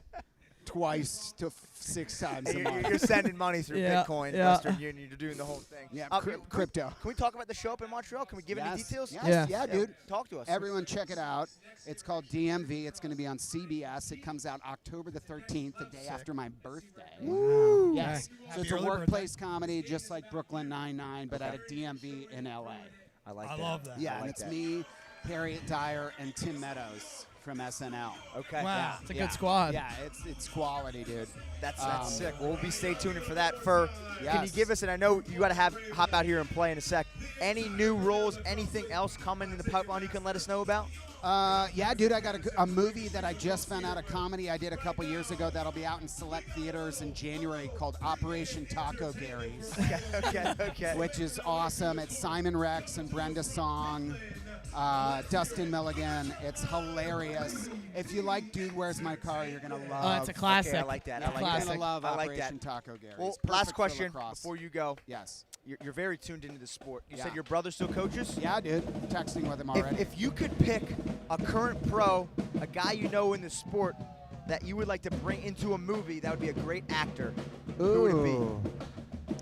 twice to 6 times a You're, month. you're sending money through Yeah, Bitcoin, yeah. Western Union. You're doing the whole thing. Yeah, Can crypto. we talk about the show up in Montreal? Can we give any details? Yes, Yeah. yeah, dude. Talk to us. Everyone check it out. It's called DMV. It's going to be on CBS. It comes out October the 13th, the day after my birthday. Woo. Yes. Happy So it's a early workplace comedy, just like Brooklyn Nine-Nine, but at a DMV in LA. I like I that. love that. Yeah, I and like it's that. me, Harriet Dyer, and Tim Meadows from SNL. Okay. Wow. It's a good squad. Yeah, it's quality, dude. That's sick. We'll be stay tuned for that. Can you Yes. give us, and I know you got to hop out here and play in a sec, any new roles, anything else coming in the pipeline you can let us know about? Yeah, dude, I got a movie that I just found out, a comedy I did a couple years ago that'll be out in select theaters in January called Operation Taco Gary's, Okay. which is awesome. It's Simon Rex and Brenda Song, Dustin Milligan. It's hilarious. If you like Dude, Where's My Car, you're going to love. Oh, it's a classic. Okay, I like that. I like You're that. going to love I like Operation that. Taco Gary's. Well, Perfect last for question lacrosse. before you go. Yes. You're very tuned into the sport. You Yeah. said your brother still coaches? Yeah, dude. Texting with him already. If you could pick a current pro, a guy you know in the sport that you would like to bring into a movie that would be a great actor, who would it be?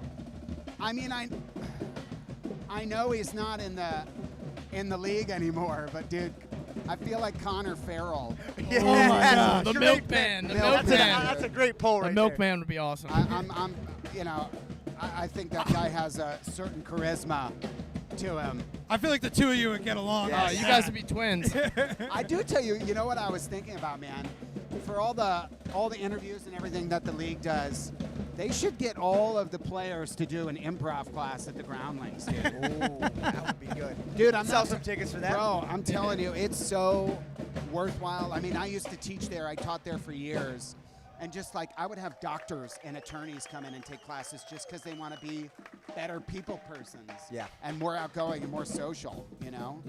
I mean, I know he's not in the league anymore, but dude, I feel like Connor Farrell. Yeah, Oh my God, the great milkman, pick. the That's milkman. that's a great poll The right milkman would be awesome. I'm you know, I think that guy has a certain charisma to him. I feel like the two of you would get along. Yeah. You guys would be twins. I do tell you, you know what I was thinking about, man? For all the interviews and everything that the league does, they should get all of the players to do an improv class at the Groundlings, dude. Ooh, that would be good. Dude, I'm Sell not some tickets for that. Bro, I'm telling you, it's so worthwhile. I mean, I used to teach there. I taught there for years. And just like I would have doctors and attorneys come in and take classes just because they want to be better people persons. Yeah. And more outgoing and more social, you know?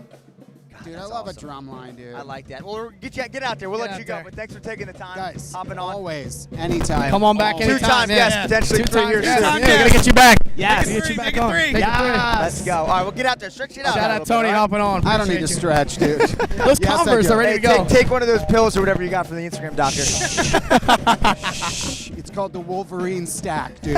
God, Dude, I that's love awesome. a drum line, dude. I like that. Well, get out there. We'll Get let out you go. there. But thanks for taking the time, Guys, hopping on. always, anytime. Come on back Always. anytime. 2 times, yeah. yes, potentially 3 years Yes, soon. Two-time yeah, we're gonna yes. get you back. Yes. Make it Get three, you back make it on. three. Take it Yes. Let's go. All right, we'll get out there. Stretch it out. Shout a out little Tony bit, all right? hopping on. I don't need to Appreciate stretch, dude. Those Yes, I Converse do. are ready Hey, to go. take one of those pills or whatever you got from the Instagram doctor. It's called the Wolverine stack, dude.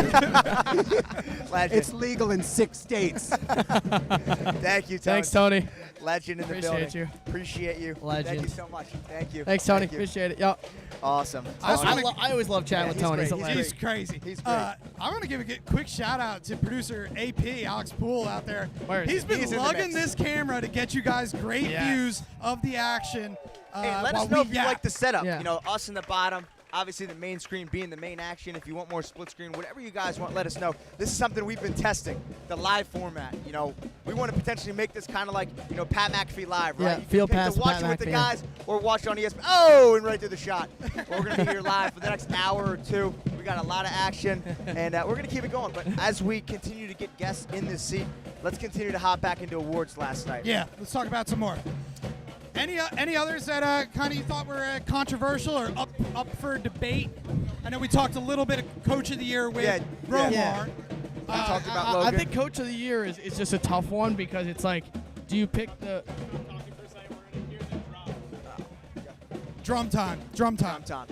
Legend. It's legal in 6 states. Thank you, Tony. Thanks, Tony. Legend in the Appreciate building. you. Appreciate you. Legend. Thank you so much. Thank you. Thanks, Tony. Thank you. Appreciate it. Yep. Awesome. I just Tony. wanna- I always love chatting Yeah, with he's Tony. great. He's He's hilarious. He's crazy. He's great. I want to give a quick shout out to producer AP, Alex Poole out there. Where is He's he? been He's in the lugging mix. this camera to get you guys great Yes. views of the action. Hey, let while us know we if you like the setup. Yeah. You know, us in the bottom. Obviously, the main screen being the main action. If you want more split screen, whatever you guys want, let us know. This is something we've been testing, the live format. You know, we want to potentially make this kind of like, you know, Pat McAfee live, right? Yeah, You can field pick pass to watch Pat it with the McAfee. guys or watch it on ESPN. Oh, and right through the shot. Well, we're going to be here live for the next hour or two. We got a lot of action, and we're going to keep it going. But as we continue to get guests in this seat, let's continue to hop back into awards last night. Yeah, let's talk about some more. Any others that kind of you thought were controversial or up for debate? I know we talked a little bit of Coach of the Year with Yeah, Romar. yeah. We talked about I Logan. think Coach of the Year is just a tough one because it's like, do you pick the Drum time. Drum time. Tom.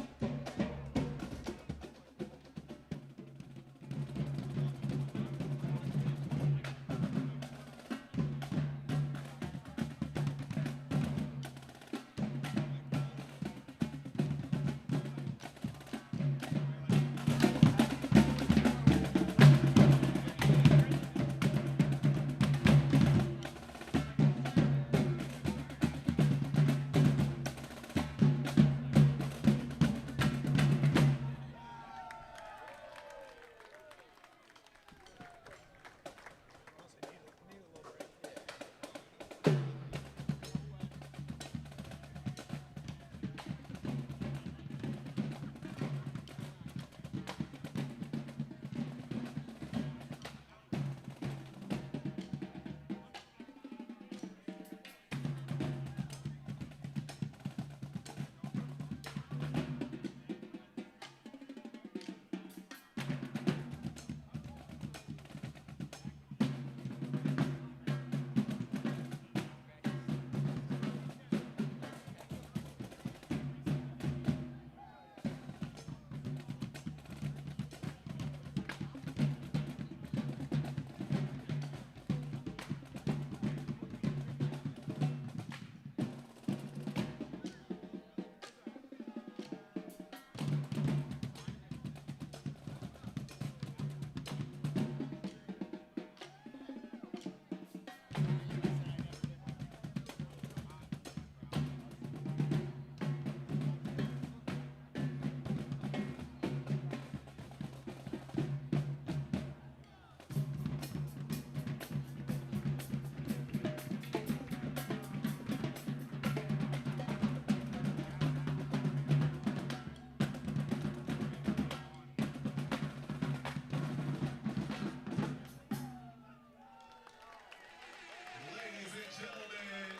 Ladies and gentlemen,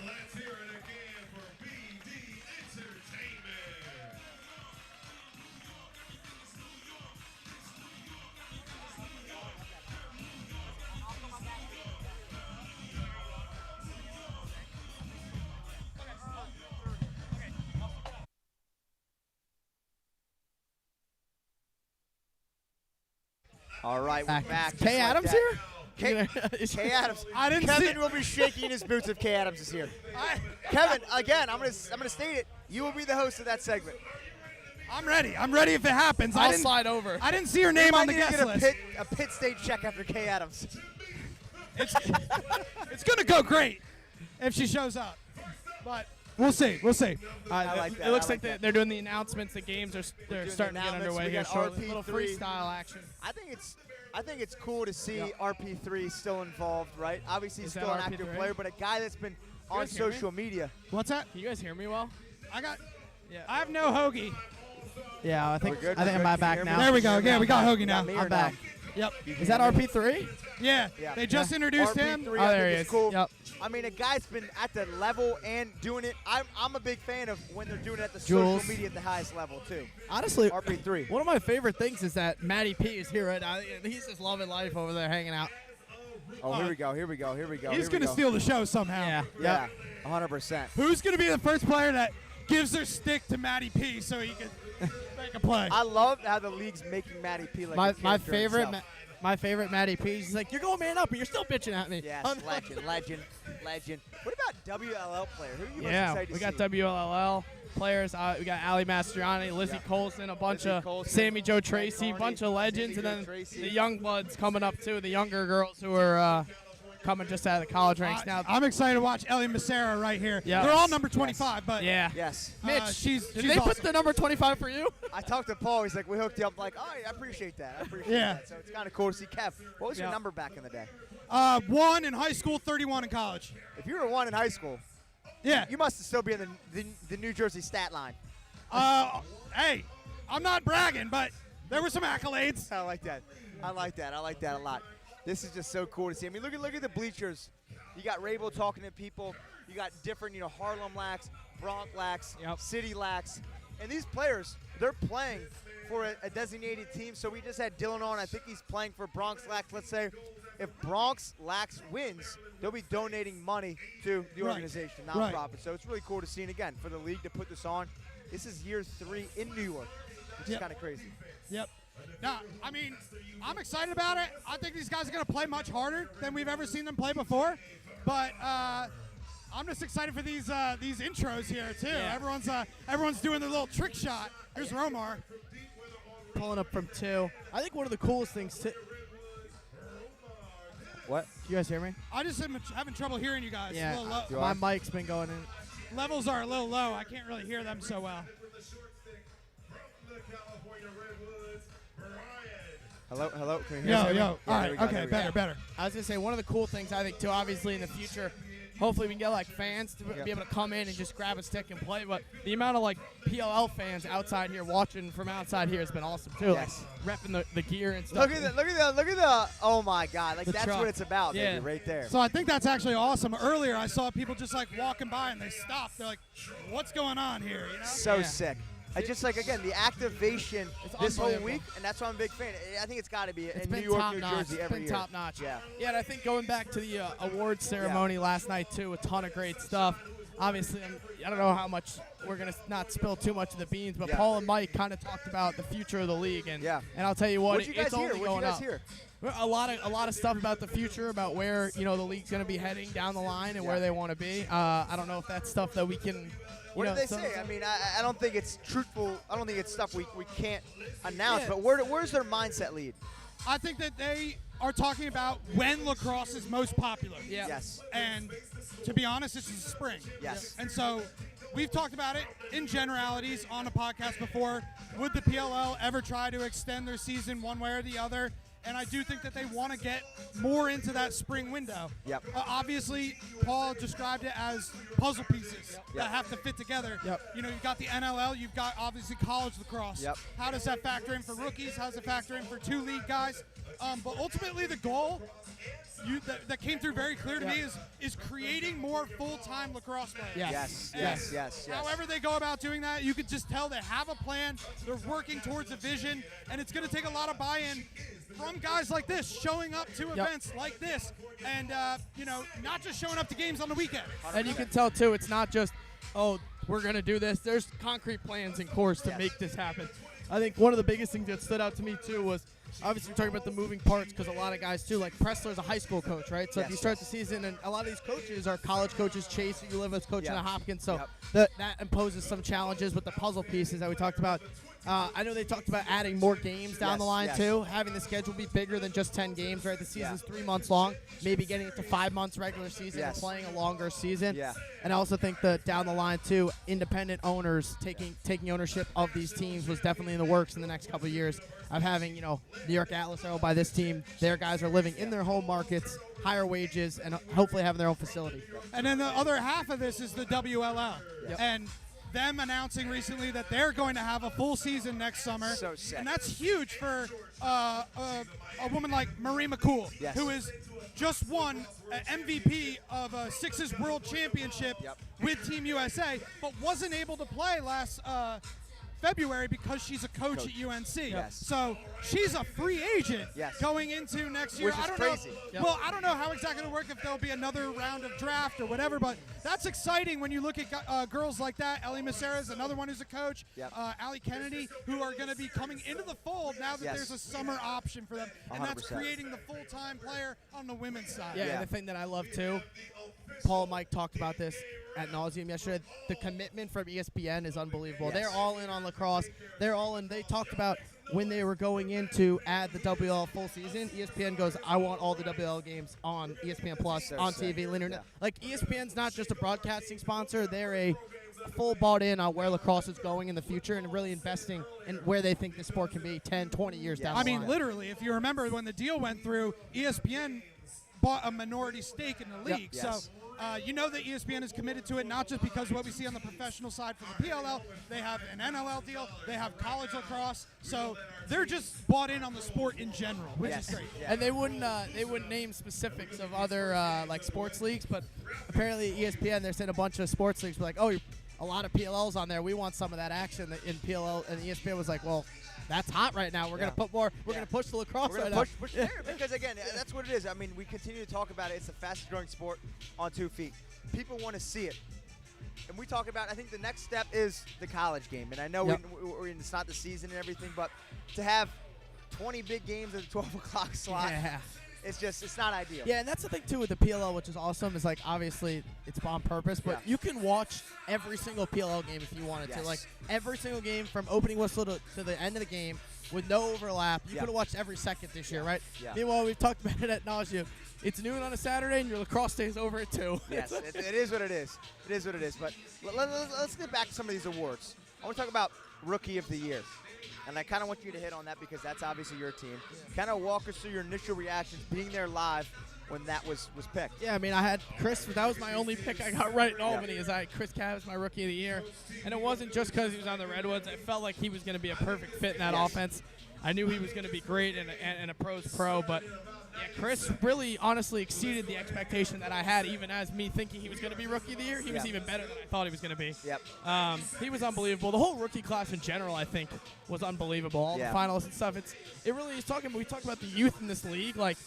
let's hear it again for BD Entertainment. All right, we're back. Kay Just like Adams that. here? K Adams. I didn't Kevin see- will be shaking his boots if K Adams is here. I, Kevin, again, I'm gonna state it. You will be the host of that segment. I'm ready. I'm ready if it happens. I'll slide over. I didn't see her We name might on the need to guest get list. a pit stage check after K Adams. It's going to go great if she shows up. But we'll see. We'll see. I like that. It looks I like that. they're doing the announcements. The games are doing the starting to get announcements. underway We here got shortly. A little RP3. freestyle action. I think it's cool to see RP3 still involved, right? Obviously, he's Is still that an active RP3? player, but a guy that's been on guys hear me? social media. What's that? Can you guys hear me well? I have no Hoagie. Yeah, I We're good? I think We're am I good? Can you back hear me? now? There we go. Yeah, we got Hoagie You now. got me or I'm no? back. Yep. Is that RP3? Yeah. Yeah. They just introduced him. RP3, Oh, I there think he is is. cool. Yep. I mean, a guy's been at the level and doing it. I'm a big fan of when they're doing it at the Jules. social media at the highest level too. Honestly, RP3. one of my favorite things is that Matty P is here right now. He's just loving life over there, hanging out. Oh, here we go. Here we go. Here we go. He's going to steal the show somehow. Yeah. Yeah, 100%. Who's going to be the first player that gives their stick to Matty P so he can make a play? I love how the league's making Matty P like a My character favorite, himself. my favorite Matty P. He's like, you're going man up, and you're still bitching at me. Yes, legend. What about WLL player? Who are you most Yeah, excited to we got see? WLL players. We got Ali Mastriani, Lizzie Colson, a bunch Lizzie of Colson, Sammy Joe Meg Tracy, Carney, bunch of legends, Sammy and Joe then Tracy. the young bloods coming up too, the younger girls who are coming just out of the college ranks now. I'm excited to watch Ellie Massera right here. Yeah. They're all number 25, but Yeah. Yes. Mitch, she's did they awesome. put the number 25 for you? I talked to Paul. He's like, we hooked you up. I'm like, oh, I appreciate that. I appreciate Yeah. that. So it's kind of cool to see Kev. What was your Yeah. number back in the day? 1 in high school, 31 in college. If you were 1 in high school, Yeah. you must still be in the New Jersey stat line. Hey, I'm not bragging, but there were some accolades. I like that. I like that a lot. This is just so cool to see. I mean, look at the bleachers. You got Rabel talking to people. You got different, Harlem Lax, Bronx Lax, Yep. City Lax. And these players, they're playing for a designated team. So we just had Dylan on. I think he's playing for Bronx Lax. Let's say if Bronx Lax wins, they'll be donating money to the Right. organization, Right. nonprofit. So it's really cool to see. And again, for the league to put this on, this is year 3 in New York, which Yep. is kind of crazy. Yep. Now, I mean, I'm excited about it. I think these guys are going to play much harder than we've ever seen them play before. But I'm just excited for these intros here too. Yeah. Everyone's doing their little trick shot. Here's Romar. Pulling up from 2. I think one of the coolest things too. What? You guys hear me? I just am having trouble hearing you guys. Yeah. A little low. You My are? mic's been going in. Levels are a little low. I can't really hear them so well. Hello. Can you hear Yo, me? yo. Yeah, All there right. we go, Okay. there we go. Better. I was gonna say one of the cool things I think too, obviously in the future, hopefully we can get like fans to be able to come in and just grab a stick and play. But the amount of like PLL fans outside here watching from outside here has been awesome too. Yes. Like repping the gear and stuff. Look at the. Oh my God! Like The that's truck. what it's about, Yeah. baby, right there. So I think that's actually awesome. Earlier, I saw people just like walking by and they stopped. They're like, "What's going on here?" You know? So Yeah. sick. I just like again the activation It's this whole unbelievable. week, and that's why I'm a big fan. I think it's got to be It's in been New York, top New notch. Jersey It's every been year. top notch. Yeah. Yeah, and I think going back to the awards ceremony last night too, a ton of great stuff. Obviously, I don't know how much we're gonna not spill too much of the beans, but Yeah. Paul and Mike kind of talked about the future of the league, and Yeah. and I'll tell you what, What'd you guys it's hear? only What'd going you guys up. hear? A lot of stuff about the future, about where the league's going to be heading down the line and Yeah. where they want to be. I don't know if that's stuff that we can. What did they say? I mean, I don't think it's truthful. I don't think it's stuff we can't announce. Yeah. But where's their mindset lead? I think that they are talking about when lacrosse is most popular. Yeah. Yes. And to be honest, it's the spring. Yes. And so we've talked about it in generalities on a podcast before. Would the PLL ever try to extend their season one way or the other? And I do think that they want to get more into that spring window. Yep. Obviously, Paul described it as puzzle pieces Yep. that have to fit together. Yep. You've got the NLL, you've got obviously college lacrosse. Yep. How does that factor in for rookies? How does it factor in for 2 league guys? But ultimately, the goal that came through very clear to me is creating more full-time lacrosse players. Yes. Yes. However they go about doing that, you could just tell they have a plan, they're working towards a vision, and it's going to take a lot of buy-in from guys like this, showing up to events like this, and not just showing up to games on the weekend. And you can tell too, it's not just, oh, we're going to do this. There's concrete plans in course to Yes. make this happen. I think one of the biggest things that stood out to me too was obviously you're talking about the moving parts because a lot of guys too, like Pressler's a high school coach, right? So if Yes, you start yes. the season, and a lot of these coaches are college coaches. Chase, who you live with, coaching Yep. at Hopkins, so Yep. that imposes some challenges with the puzzle pieces that we talked about. I know they talked about adding more games down Yes, the line yes. too, having the schedule be bigger than just 10 games, right? The season's 3 months long, maybe getting it to 5 months regular season and Yes. playing a longer season. Yeah. And I also think that down the line too, independent owners taking ownership of these teams was definitely in the works in the next couple of years of having, New York Atlas owned by this team. Their guys are living in their home markets, higher wages, and hopefully having their own facility. And then the other half of this is the WLL. Yep. And them announcing recently that they're going to have a full season next summer. So sick. And that's huge for a woman like Marie McCool, Yes. who is just won an MVP of a Sixes World Championship Yep. with Team USA, but wasn't able to play last February because she's a coach at UNC. Yes. So she's a free agent Yes. going into next year. Which is I don't crazy. know. Yep. Well, I don't know how exactly it'll work, if there'll be another round of draft or whatever, but that's exciting when you look at girls like that. Ellie Maceras, another one who's a coach. Yep. Allie Kennedy, who are going to be coming into the fold now that Yes. there's a summer option for them. And that's 100%. creating the full-time player on the women's side. Yeah, Yeah. and the thing that I love too, Paul and Mike talked about this at nauseum yesterday. The commitment from ESPN is unbelievable. Yes. They're all in on lacrosse. They're all in. They talked about when they were going in to add the WL full season. ESPN goes, I want all the WL games on ESPN Plus, So on sick. TV, linear. Yeah. Like ESPN's not just a broadcasting sponsor. They're a full bought in on where lacrosse is going in the future and really investing in where they think the sport can be 10, 20 years Yes. down I the mean, line. literally, if you remember when the deal went through, ESPN bought a minority stake in the league. Yes. So you know that ESPN is committed to it, not just because of what we see on the professional side for the PLL. They have an NLL deal. They have college lacrosse. So they're just bought in on the sport in general, which Yes. is great. Yeah. And they wouldn't name specifics of other like sports leagues, but apparently ESPN, they're saying a bunch of sports leagues were like, oh, a lot of PLLs on there. We want some of that action in PLL, and ESPN was like, well, that's hot right now. We're gonna put more. We're gonna push the lacrosse We're right gonna now. push there because again, that's what it is. I mean, we continue to talk about it. It's the fastest growing sport on 2 feet. People want to see it, and we talk about. I think the next step is the college game, and I know Yep. it's not the season and everything, but to have 20 big games at the 12 o'clock slot, Yeah. it's not ideal. Yeah, and that's the thing too with the PLL, which is awesome. Is like obviously it's on purpose, but Yeah. you can watch every single PLL game if you wanted to. Yes. Like every single game from opening whistle to the end of the game with no overlap. You Yeah. could have watched every second this year, right? Yeah. Meanwhile, we've talked about it at nauseum. It's noon on a Saturday, and your lacrosse day is over at 2. Yes, it is what it is. It is what it is. But let's get back to some of these awards. I want to talk about Rookie of the Year. And I kind of want you to hit on that because that's obviously your team. Kind of walk us through your initial reactions being there live when that was picked. Yeah, I mean, I had Chris. That was my only pick I got right in Albany. Is Chris Cav my Rookie of the Year, and it wasn't just because he was on the Redwoods. I felt like he was going to be a perfect fit in that Yes. offense. I knew he was going to be great and a pro's pro, but yeah, Chris really honestly exceeded the expectation that I had, even as me thinking he was going to be Rookie of the Year. He was Yeah. even better than I thought he was going to be. Yep. He was unbelievable. The whole rookie class in general, I think, was unbelievable. All Yeah. the finalists and stuff. It really is talking. We talk about the youth in this league, like.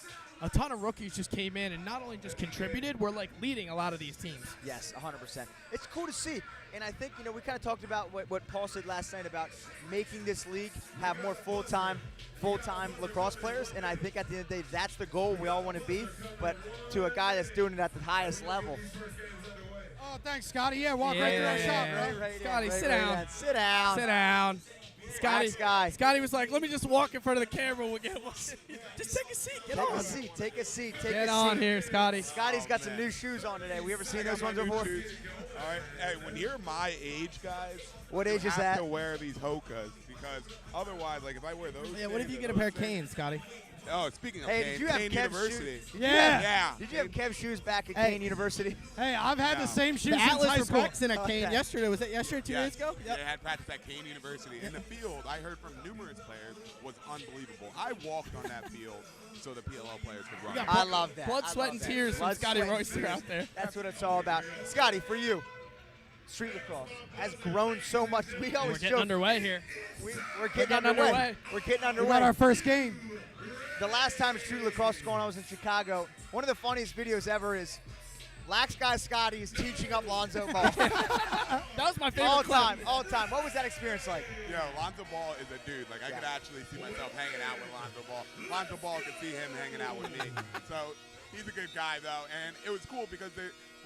A ton of rookies just came in and not only just contributed, we're like leading a lot of these teams. Yes, 100%. It's cool to see. And I think, we kind of talked about what Paul said last night about making this league have more full-time lacrosse players. And I think at the end of the day, that's the goal we all want to be. But to a guy that's doing it at the highest level. Oh, thanks, Scotty. Yeah, walk right through our shop, bro. Scotty, sit down. Sit down. Sit down. Scotty, Nice guy. Scotty was like, let me just walk in front of the camera. We'll just take a seat. Get Take on. a seat. Take a seat. Get on here, Scotty. Scotty's got some new shoes on today. We ever seen those ones New before? shoes. All right, hey, when you're my age, guys, What you age is have that? to wear these Hokas because otherwise, like if I wear those. Yeah, what if things you or get a those pair of things- canes, Scotty? Oh, speaking of Hey, Kane, did you have Kane Kev's University. shoes? Yeah. Yeah. Did you have Kev's shoes back at Hey. Kane University? Hey, I've had the Yeah. same shoes The since Atlas high for school. Braxton at Kane Okay. yesterday. Was it yesterday, 2 Yes. days ago? They had practice at Kane University. And the field, I heard from numerous players, was unbelievable. I walked on that field so the PLL players could run. Yeah, I love that. Blood, I sweat, love and that. tears from Blood, Scotty sweat, and Royster tears. out there. That's what it's all about. Scotty, for you, street lacrosse has grown so much. We We're always getting joke. underway here. We're getting getting underway. underway. We're getting We underway. got our first game. The last time street lacrosse was going on was in Chicago. One of the funniest videos ever is Lax guy Scotty is teaching up Lonzo Ball. That was my favorite all clip. time, all time. What was that experience like? Yo, Lonzo Ball is a dude. Like, I could actually see myself hanging out with Lonzo Ball. Lonzo Ball could see him hanging out with me. So he's a good guy, though. And it was cool because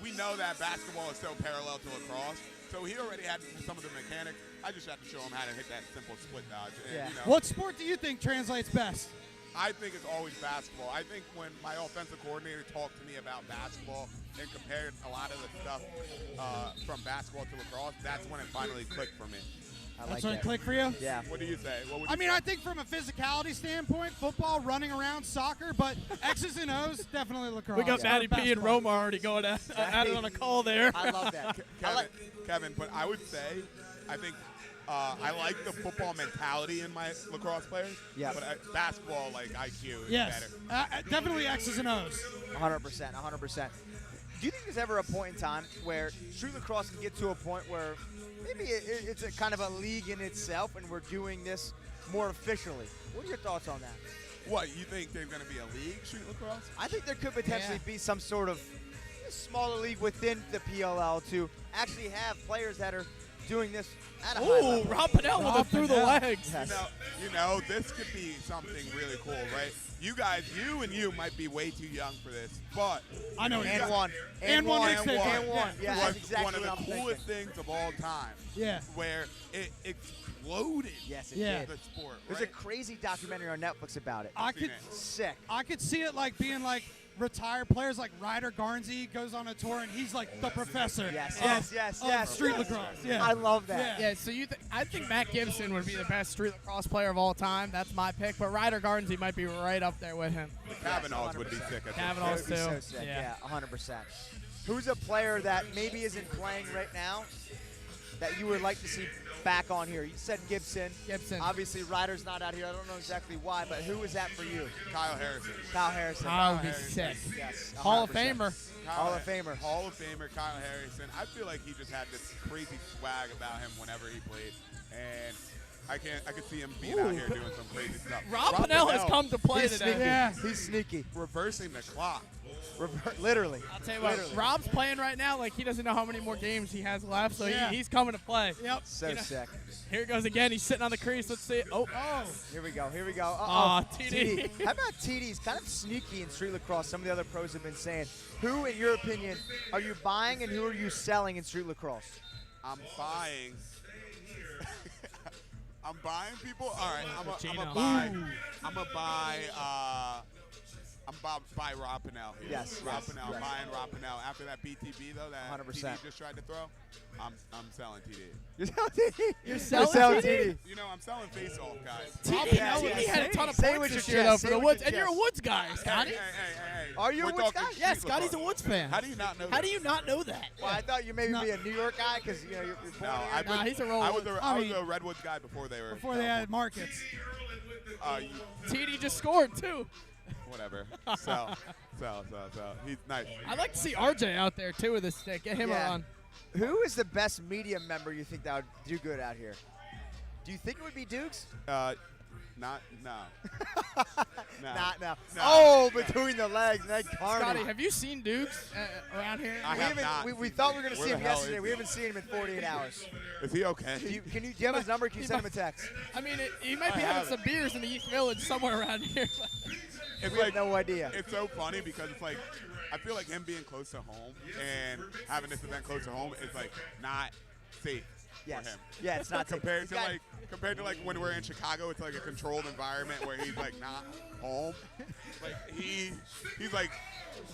we know that basketball is so parallel to lacrosse. So he already had some of the mechanics. I just had to show him how to hit that simple split dodge. And, Yeah. you know, What sport do you think translates best? I think it's always basketball. I think when my offensive coordinator talked to me about basketball and compared a lot of the stuff from basketball to lacrosse, that's when it finally clicked for me. I That's like when it that. clicked for you? Yeah. What do you say? What would you I mean, say? I think from a physicality standpoint, football, running around, soccer, but X's and O's, definitely lacrosse. We got Or Matty P and basketball. Romar already going at it on a call there. I love that. Kevin, but I would say, I think I like the football mentality in my lacrosse players. Yeah. But basketball, like IQ, is Yes, better. definitely X's and O's. 100%, 100%. Do you think there's ever a point in time where street lacrosse can get to a point where maybe it's a kind of a league in itself and we're doing this more officially? What are your thoughts on that? What, you think there's going to be a league street lacrosse? I think there could potentially be some sort of smaller league within the PLL to actually have players that are doing this at a high Ooh, level. Rob Pinnell with it through the legs. Yes. You know, this could be something really cool, right? You guys, you might be way too young for this, but I know. And exactly. one. And one And mixtape. one. Yeah. Yeah, was that's exactly one of what the I'm coolest thinking. things of all time. Yeah. Where it exploded. Yes, it Yeah. did. The sport. There's right? a crazy documentary on Netflix about it. I seen could, it. Sick. I could see it like being like retired players like Ryder Garnsey goes on a tour and he's like the professor. Yes, of- yes, of yes. street lacrosse. Yeah. I love that. Yeah. Yeah, so I think Matt Gibson would be the best street lacrosse player of all time. That's my pick. But Ryder Garnsey might be right up there with him. The Kavanaughs would be 100%. sick at Kavanaugh. this. That would be so too. sick. Yeah. Yeah, 100%. Who's a player that maybe isn't playing right now that you would like to see back on here? You said Gibson. Gibson. Obviously, Ryder's not out here. I don't know exactly why, but who is that for you? Kyle Harrison. Kyle Harrison. Kyle would be Harrison. sick. Yes. Hall of 100%. Famer. Hall of Famer. Hall of Famer, Kyle Harrison. I feel like he just had this crazy swag about him whenever he played, and I could see him being out here doing some crazy stuff. Rob Pinnell has come to play He's today. sneaky. Yeah. He's sneaky. reversing the clock. Literally. I'll tell you what, Literally. Rob's playing right now like he doesn't know how many more games he has left, so Yeah. he's coming to play. Yep. So You know- sick. Here he goes again. He's sitting on the crease. Let's see. Oh, Oh. Here we go. Here we go. Aw, TD. TD. How about TD's kind of sneaky in street lacrosse? Some of the other pros have been saying. Who, in your opinion, are you buying and who are you selling in street lacrosse? I'm buying. I'm buying people. All right, I'm Pacino. gonna buy Rob Pinnell here. Yes, Rob yes, Pinnell. yes. Buying Rob Pinnell after that BTB though that 100%. TD just tried to throw. I'm selling TD. You're selling TD. You're selling TD? You know I'm selling face off guys. TD, Yeah, TD yeah. had a ton of Say it points with this your year, though, chest. for Say the it with Woods. your And you're a chest. Woods guy, Scotty. Hey. Are you a We're Woods talking guy? street Yeah, Scotty's a lacrosse. Woods fan. How do you not know How that? do you not know that? Well, I thought you maybe No. be a New York guy because you're born No, here. I've been, Nah, he's a roll I was Woods. I was a Redwoods guy before they were. Before they had markets. TD just scored, too. Whatever. So. He's nice. I'd like to see RJ out there, too, with a stick. Get him Yeah. on. Who is the best media member you think that would do good out here? Do you think it would be Dukes? No. Not now. No. Oh, No. between the legs, that Scotty, carnage. have you seen Dukes around here? I We have haven't- not. we thought we were going to Where see the him hell yesterday. is We he? haven't seen him in 48 hours. Is he okay? Do you have his number? Can you send him a text? I mean, he might be I having have some beers in the East Village somewhere around here. It's We have no idea. It's so funny because it's like I feel like him being close to home and having this event close to home is like not safe Yes. for him. Yeah, it's not safe. compared He's to got- compared to like when we're in Chicago, it's like a controlled environment where he's like not home. Like he's like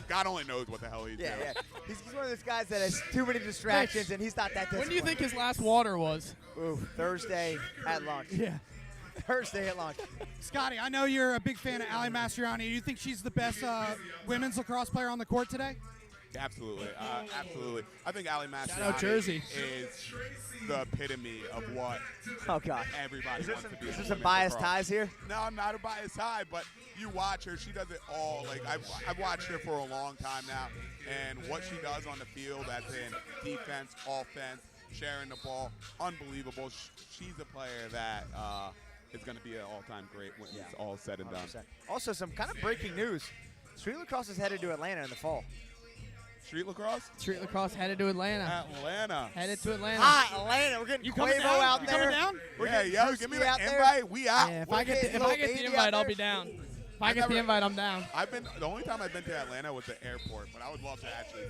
God only knows what the hell he's Yeah, doing. yeah. He's one of those guys that has too many distractions, and he's not that disciplined. When do you think his last water was? Ooh, Thursday at lunch. Yeah. Thursday at lunch. Scotty, I know you're a big fan of Ali Mastriani. Do you think she's the best women's lacrosse player on the court today? Absolutely, absolutely. I think Ali Shout out Mastriani Jersey. is the epitome of what Oh, God. everybody Is there wants some, to be. is in there some women's biased lacrosse. ties here? No, I'm not a biased tie, but you watch her. She does it all. Like I've watched her for a long time now, and what she does on the field, as in defense, offense, sharing the ball, unbelievable. She's a player that is going to be an all-time great when it's all said and done. 100%. Also, some kind of breaking news. Street lacrosse is headed to Atlanta in the fall. Street lacrosse? Street lacrosse headed to Atlanta. Atlanta. Headed to Atlanta. Atlanta. We're getting You coming Quavo down? out You there. coming down? We're Yeah, getting yo, Drewski give me the out there. invite. We out. Yeah, if We're I get getting the little baby invite, out I'll there. be down. If I get never- the invite, I'm down. The only time I've been to Atlanta was the airport, but I would love to actually.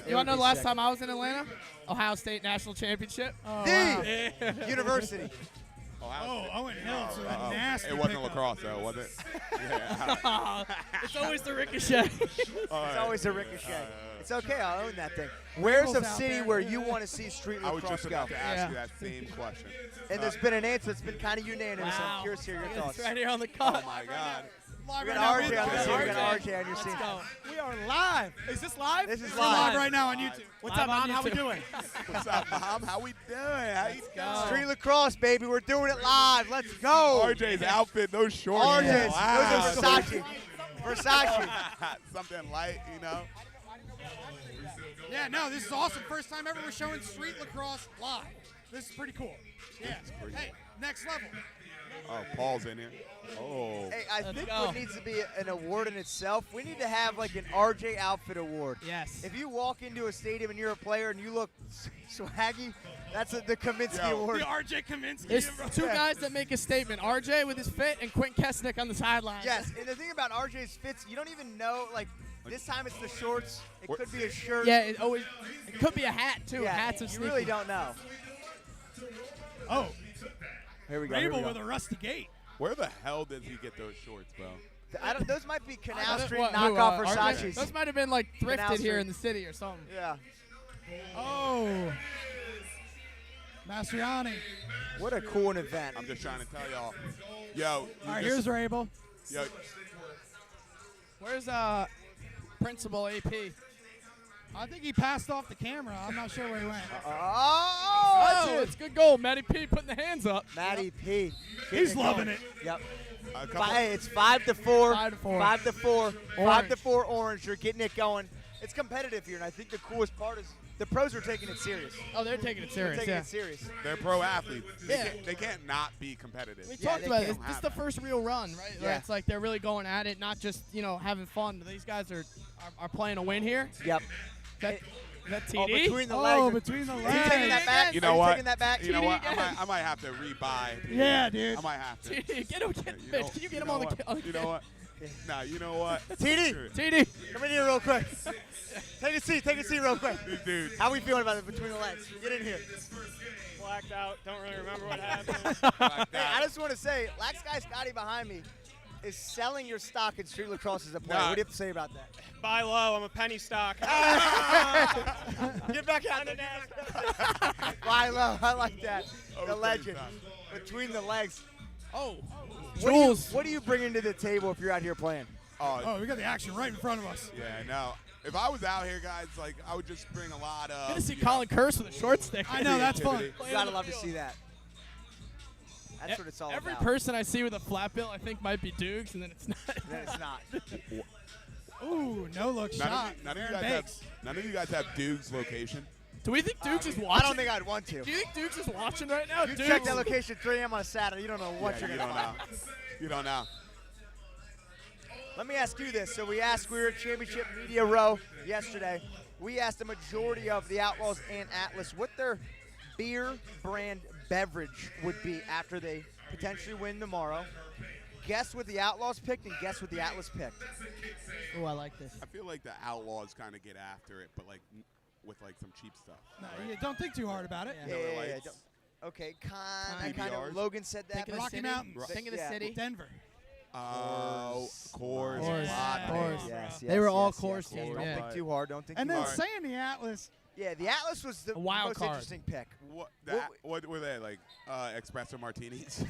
You want to know the last time I was in Atlanta? Ohio State National Championship. Oh, The wow. University. Oh, Owen Hill. So that nasty It wasn't pickup. lacrosse, though, was it? Yeah. It's always the ricochet. It's always a ricochet. It's okay. I'll own that thing. Where's a Rebels out city there. where you want to see street I was lacrosse just go? about to ask Yeah. you that same question. And there's been an answer that's been kind of unanimous. Wow. I'm curious to hear your It's thoughts. right here on the Oh cut. my God. Live We right got now. RJ on the scene. We got RJ. RJ on your scene. Let's go. We are live. Is this live? This is We're live live. right now on YouTube. What's Live up, on Mom? How we YouTube. doing? What's up, Mom? How we doing? How you doing? Street lacrosse, baby. We're doing it live. Let's go. RJ's outfit, those shorts. RJ's. Wow. Those are Versace. Versace. Something light, you know. Yeah, no, this is awesome. First time ever we're showing street lacrosse live. This is pretty cool. Yeah. Hey, next level. Oh, Paul's in here. Oh. Hey, I Let's think go. what needs to be an award in itself, we need to have like an RJ Outfit Award. Yes. If you walk into a stadium and you're a player and you look swaggy, that's the Kaminsky Yo. Award. The RJ Kaminsky. There's two guys that make a statement. RJ with his fit and Quentin Kesnick on the sideline. Yes, and the thing about RJ's fits, you don't even know, like, this time it's the shorts. It could be a shirt. Yeah, it could be a hat, too. Yeah, Hats are you sneaky. really don't know. Oh, Here we go. Here we Rabel go. with a rusty gate. Where the hell does he get those shorts, bro? Those might be Canal What, Street who, knockoff RJ? Versace's. Those might have been like Canal thrifted here Street. in the city or something. Yeah. Oh. Mastriani. What a cool event. I'm just trying to tell y'all. Yo. All right, here's Rabel. Yo. Where's Principal AP? I think he passed off the camera. I'm not sure where he went. Oh! It's good goal. Matty P putting the hands up. Matty P. He's loving it. Yep. A couple, Hey, it's 5-4. 5-4. 5-4. Orange. 5-4 Orange. You're getting it going. It's competitive here, and I think the coolest part is the pros are taking it serious. Oh, they're taking it They're serious. taking Yeah. it serious. they're pro athletes. Yeah. They can't not be competitive. We Yeah, talked they about can't it. This is the first real run, right? Where Yeah. it's like they're really going at it, not just having fun. These guys are playing a win here. Yep. That TD. Oh, between the Oh, legs. between the Are you taking that legs. back? You Are know you what? taking that back? You know what? again. I might have to rebuy. Yeah, dude. I might have to. TD, get him, You Mitch. know- Can you get you him know on the what? on the You know what? Nah, you know what? TD. Screw it. TD. Come in here real quick. Take a seat. Take a seat real quick. These dudes. How we feeling about it between the legs? Get in here. Blacked out. Don't really remember what happened. Like Hey, that. I just want to say, Lax Guy Scotty behind me is selling your stock in street lacrosse as a player. Nah. What do you have to say about that? Buy low. I'm a penny stock. Get back out there. Lilo, I like that. Oh, The legend. stock. Between the legs. Oh, What do, you, Jules. what do you bring into the table if you're out here playing? Oh, we got the action right in front of us. Yeah, no. If I was out here, guys, like I would just bring a lot of. Gonna see you know, Colin Curse with a short stick. I know, that's fun. creativity. You gotta love to see that. That's what it's all Every about. person I see with a flat bill, I think might be Dukes, and then it's not. Then it's not. Ooh, no look None shot. of, none, of you Aaron guys have, Banks. none of you guys have Duke's location. Do we think Dukes is I watching? don't think I'd want to. Do you think Dukes is watching right now? You Dukes. check that location 3 a.m. on a Saturday, you don't know what Yeah, you're you going to don't find. know. You don't know. Let me ask you this. So we were at Championship Media Row yesterday. We asked the majority of the Outlaws and Atlas what their beer brand beverage would be after they potentially win tomorrow. Guess what the Outlaws picked and guess what the Atlas picked. Oh, I like this. I feel like the Outlaws kind of get after it, but like with like some cheap stuff. No, right? yeah, don't think too hard about it. Yeah. Miller Yeah, Lights. Okay, PBRs. kind of. Logan said that. Think of the Rocky city. Mountains. Think of the Yeah. city. Denver. Oh, Coors. Coors. Latte. Coors. Yes, They were all yes, Coors yes, yes. team, Don't yeah. think too hard. Don't think And too then hard. saying the Atlas. Yeah, the Atlas was the A wild most card. interesting pick. What, what were they like? Espresso martinis.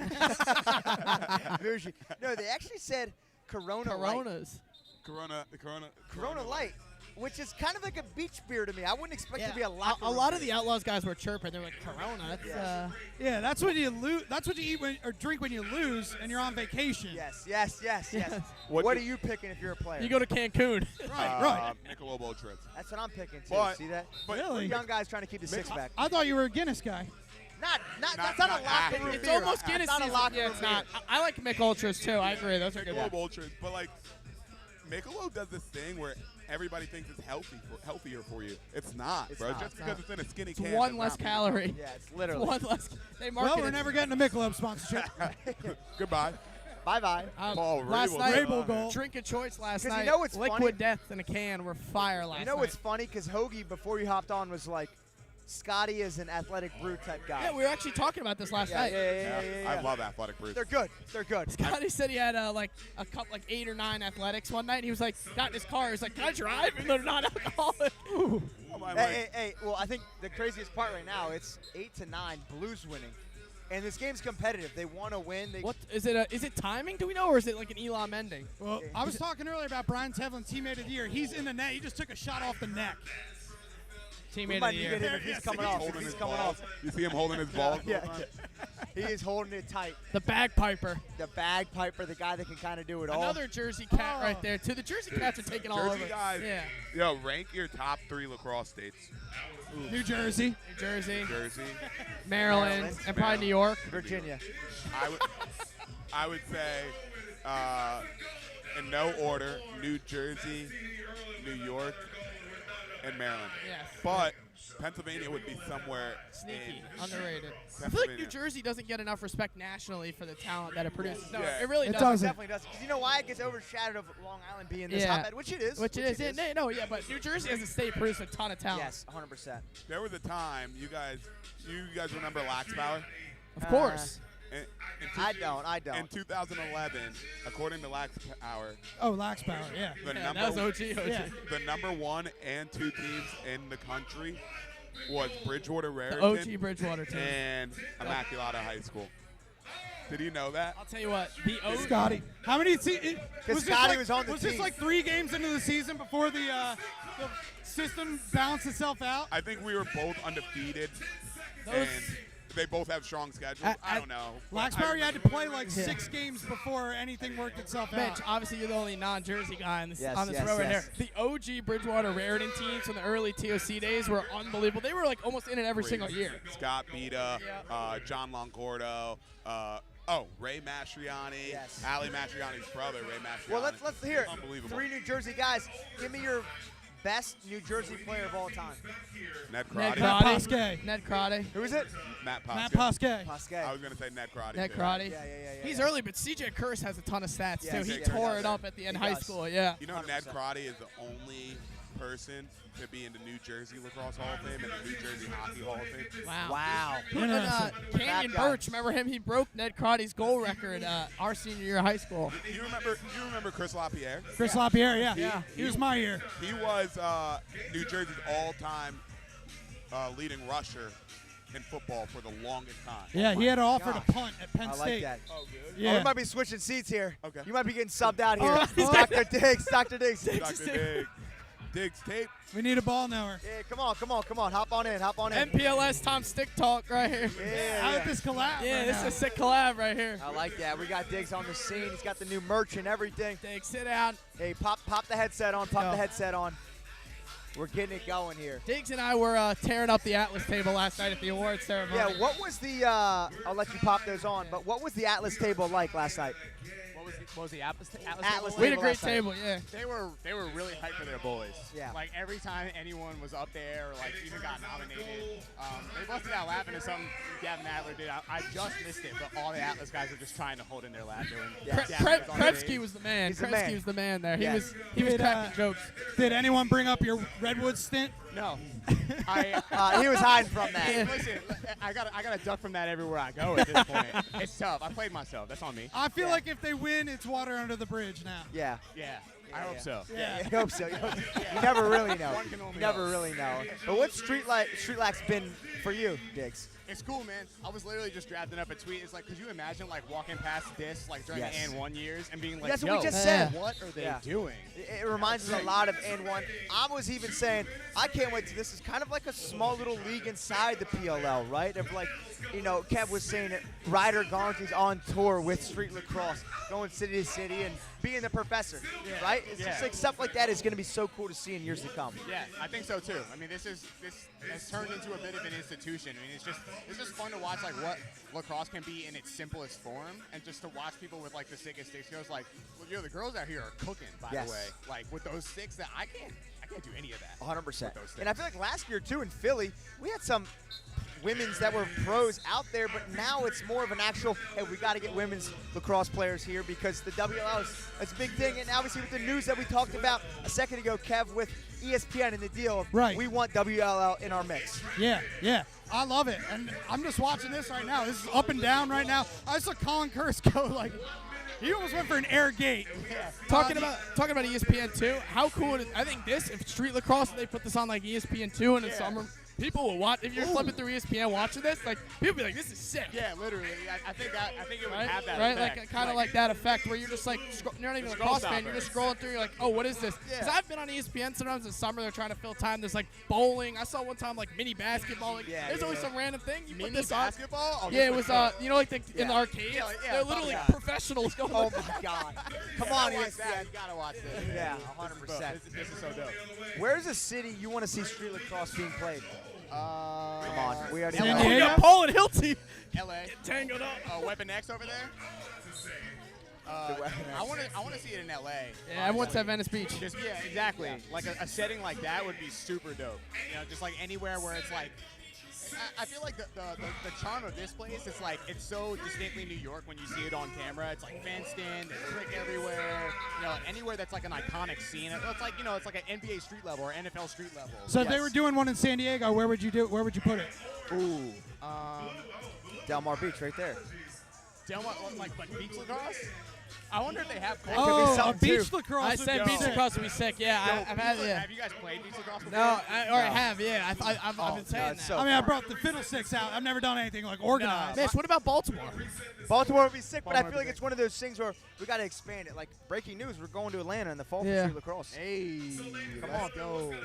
Bougie. No, they actually said Corona Light. Coronas. Corona Light, which is kind of like a beach beer to me. I wouldn't expect it to be a lot. A lot of the Outlaws guys were chirping. They were like, Corona. That's Yes. Yeah, that's what you lose. That's what you eat or drink when you lose and you're on vacation. Yes, yes, yes, yes. Yes. What, What are do- you picking if you're a player? You go to Cancun. Right, right. Michelob Ultras. That's what I'm picking too. But- See that? But Really? Young guys trying to keep the six pack. I thought you were a Guinness guy. That's not a locker active. room It's beer. almost Guinness It's not a season. locker Yeah, room it's not. beer. I like Mick Ultras too. I agree. Those are good. Michelob Ultras, but like Michelob does this thing where everybody thinks it's healthier for you. It's not, It's bro. not. Just because it's in a skinny It's can. one does less not mean- calorie. Yeah, it's literally. One less. They Well, market we're it. never getting a Michelob sponsorship. Goodbye. Bye-bye. Paul last Rabel. night, Rabel goal. drink of choice last 'Cause you night. know what's Liquid funny? Death in a can were fire last You know night. what's funny? Because Hoagie, before you hopped on, was like, Scotty is an athletic brew type guy. Yeah, we were actually talking about this last night. Yeah. I love athletic brews. They're good. They're good. Scotty said he had like a couple, like 8 or 9 athletics one night. And he was like, got in his car. He was like, can I drive? And they're not alcoholic. Hey, well, I think the craziest part right now, it's 8-9, Blues winning. And this game's competitive. They want to win. What is it? Is it timing? Do we know, or is it like an Elon Mending? Well, I was talking earlier about Brian Tevlin, teammate of the year. He's in the net. He just took a shot off the neck. Teammate We of might the need year. to get him if he's coming off. Holding If his he's coming balls. off. You see him holding his balls. Yeah. He is holding it tight. The bagpiper. The bagpiper, the guy that can kind of do it all. Another Jersey cat right there too. The Jersey cats are taking all Jersey over. guys. Yeah. Yo, rank your top 3 lacrosse states. New Jersey. New Jersey, Jersey. Maryland, and probably New York. Virginia. I would say, in no order, New Jersey, New York, and Maryland. Yes. But Pennsylvania would be somewhere Sneaky, in underrated. I feel like Pennsylvania. New Jersey doesn't get enough respect nationally for the talent that it produces. No, Yeah. it really It doesn't. doesn't. Definitely does. Because you know why? It gets overshadowed of Long Island being this Yeah. hotbed, which it is. Which it is. Yeah, no, but New Jersey as a state produces a ton of talent. Yes, 100%. There was a time, you guys remember Lax Power? Of course. In I don't. In 2011, according to Lax Power, Oh, Lax Power, yeah. the Yeah, number that was OG. Yeah. the number 1 and 2 teams in the country was Bridgewater The Raritan OG Bridgewater team. and Immaculata High School. Did you know that? I'll tell you what, the OG. Scotty. How many was Scotty this was on the Was team. this like 3 games into the season before the system balanced itself out? I think we were both undefeated, Those- and they both have strong schedules. I don't know. Lax I Power, you had to remember play that. like 6 games before anything worked itself Mitch, out. obviously you're the only non-Jersey guy on this Yes, on this yes, row right yes. here. The OG Bridgewater Raritan teams from the early TOC days were unbelievable. They were like almost in it every single year. Scott Bita, Yeah. John Longordo, Ray Mastriani, Yes. Ali Mastriani's brother, Ray Mastriani. Well, let's hear it. Unbelievable. 3 New Jersey guys. Give me your best New Jersey player of all time. Ned Ned Crotty. Matt Crotty. Posquet. Ned Crotty. Who is it? Matt Matt Posca. Posquet. Pasquet. I was going to say Ned Crotty. Ned too. Crotty. Yeah. He's early, but CJ Kurse has a ton of stats Yes, too. He he tore does. it up at the end of He high does. school. Yeah. You know, Ned 100%. Crotty is the only person to be in the New Jersey Lacrosse Hall of Fame and the New Jersey Hockey Hall of Fame. Wow. Wow. And, Interesting. Canyon That guy. Birch, remember him? He broke Ned Crotty's goal record our senior year of high school. You remember Chris LaPierre? Chris LaPierre, yeah. Yeah. He was my year. He was New Jersey's all-time leading rusher in football for the longest time. Yeah, he had an offer gosh. to punt at Penn I State. like that. Oh, good. Yeah. Oh, we might be switching seats here. Okay. You might be getting subbed out here. Oh, Dr. Diggs. Dr. Diggs. Dr. Diggs tape. We need a ball knower. Yeah, come on. Hop on in. MPLS Tom Stick Talk right here. How Yeah. about this collab? Yeah, right this now? is a sick collab right here. I like that. We got Diggs on the scene. He's got the new merch and everything. Dig, sit down. Hey, pop the headset on. Go. The headset on. We're getting it going here. Diggs and I were tearing up the Atlas table last night at the awards ceremony. Yeah, what was the, I'll let you pop those on, but what was the Atlas table like last night? What was the Atlas Atlas we had a table great last night. table, yeah. They were really hyped for their boys. Yeah. Like every time anyone was up there or like even got nominated, they busted out laughing at something Gavin Adler did. I just missed it, but all the Atlas guys are just trying to hold in their laughter. And Yeah. Gavin was on Krebsky stage. was the man. He's the Krebsky man. was the man there. Yes. He was Did, cracking jokes. Did anyone bring up your Redwood stint? No, He was hiding from that. Hey, listen, I gotta duck from that everywhere I go at this point. It's tough. I played myself. That's on me. I feel Yeah. like if they win, it's water under the bridge now. Yeah. Yeah, I hope so. Yeah, I hope so. You never really know. One can only You never hope. really know. But what's Street Lax been for you, Diggs? It's cool, man. I was literally just drafting up a tweet. It's like, could you imagine like walking past this like during Yes. the and 1 years and being like, That's what yo, we just said. what are they Yeah. doing? It reminds us a lot of N1. I was even saying, I can't wait to this is kind of like a small little league inside the PLL, right? Of like, you know, Kev was saying it, Ryder Garnty's on tour with Street Lacrosse, going city to city and being the professor, right? It's just Yeah. like stuff like that is going to be so cool to see in years to come. Yeah, I think so too. I mean, this has turned into a bit of an institution. I mean, it's just fun to watch like what lacrosse can be in its simplest form, and just to watch people with like the sickest stick skills. Like, well, the girls out here are cooking, by the way. Like with those sticks that I can't do any of that. 100%. And I feel like last year too in Philly, we had some women's that were pros out there, but now it's more of an actual, hey, we got to get women's lacrosse players here because the WLL is a big thing. And obviously with the news that we talked about a second ago, Kev, with ESPN and the deal, right. We want WLL in our mix. Yeah. I love it. And I'm just watching this right now. This is up and down right now. I saw Colin Kurtz go like, he almost went for an air gate. Yeah. Talking about ESPN2, how cool it is. I think if street lacrosse, they put this on like ESPN2 in the summer, people will watch. If you're flipping through ESPN watching this, like people be like, "This is sick." Yeah, literally. I think it would have that right? effect. Like kind of like that effect where you're just like you're not even a lacrosse fan. You're just scrolling through. You're like, "Oh, what is this?" Because I've been on ESPN sometimes in summer. They're trying to fill time. There's like bowling. I saw one time like mini basketball. Like, there's always some random thing. You put this basketball? on. Yeah, it was you know like in the arcades. They're literally professionals going. Oh my God! Come on, ESPN. You gotta watch this. Yeah, 100%. This is so dope. Where's a city you want to see street lacrosse being played? Come on, we already San know. Diego? We got Paul and Hilty. LA. Tangled up. Weapon X over there. I want to see it in LA. Yeah, I want to Venice Beach. Exactly. Like a setting like that would be super dope. You know, just like anywhere where it's like. I feel like the charm of this place is like it's so distinctly New York when you see it on camera. It's like fenced in, there's brick everywhere. You know, anywhere that's like an iconic scene. It's like it's like an NBA street level or NFL street level. So if they were doing one in San Diego, where would you put it? Ooh, Del Mar Beach, right there. Del Mar, like beach lacrosse. I wonder if they have. Oh, beach lacrosse. I said beach lacrosse would be sick. Yeah, I've had. Yeah. Have you guys played beach lacrosse before? No, I have. Yeah, I've been saying that. So I mean, I brought the fiddlesticks out. I've never done anything like organized. Mitch, what about Baltimore? Baltimore would be sick, but I feel like it's one of those things where we got to expand it. Like breaking news, we're going to Atlanta in the fall for street lacrosse. Hey, come on,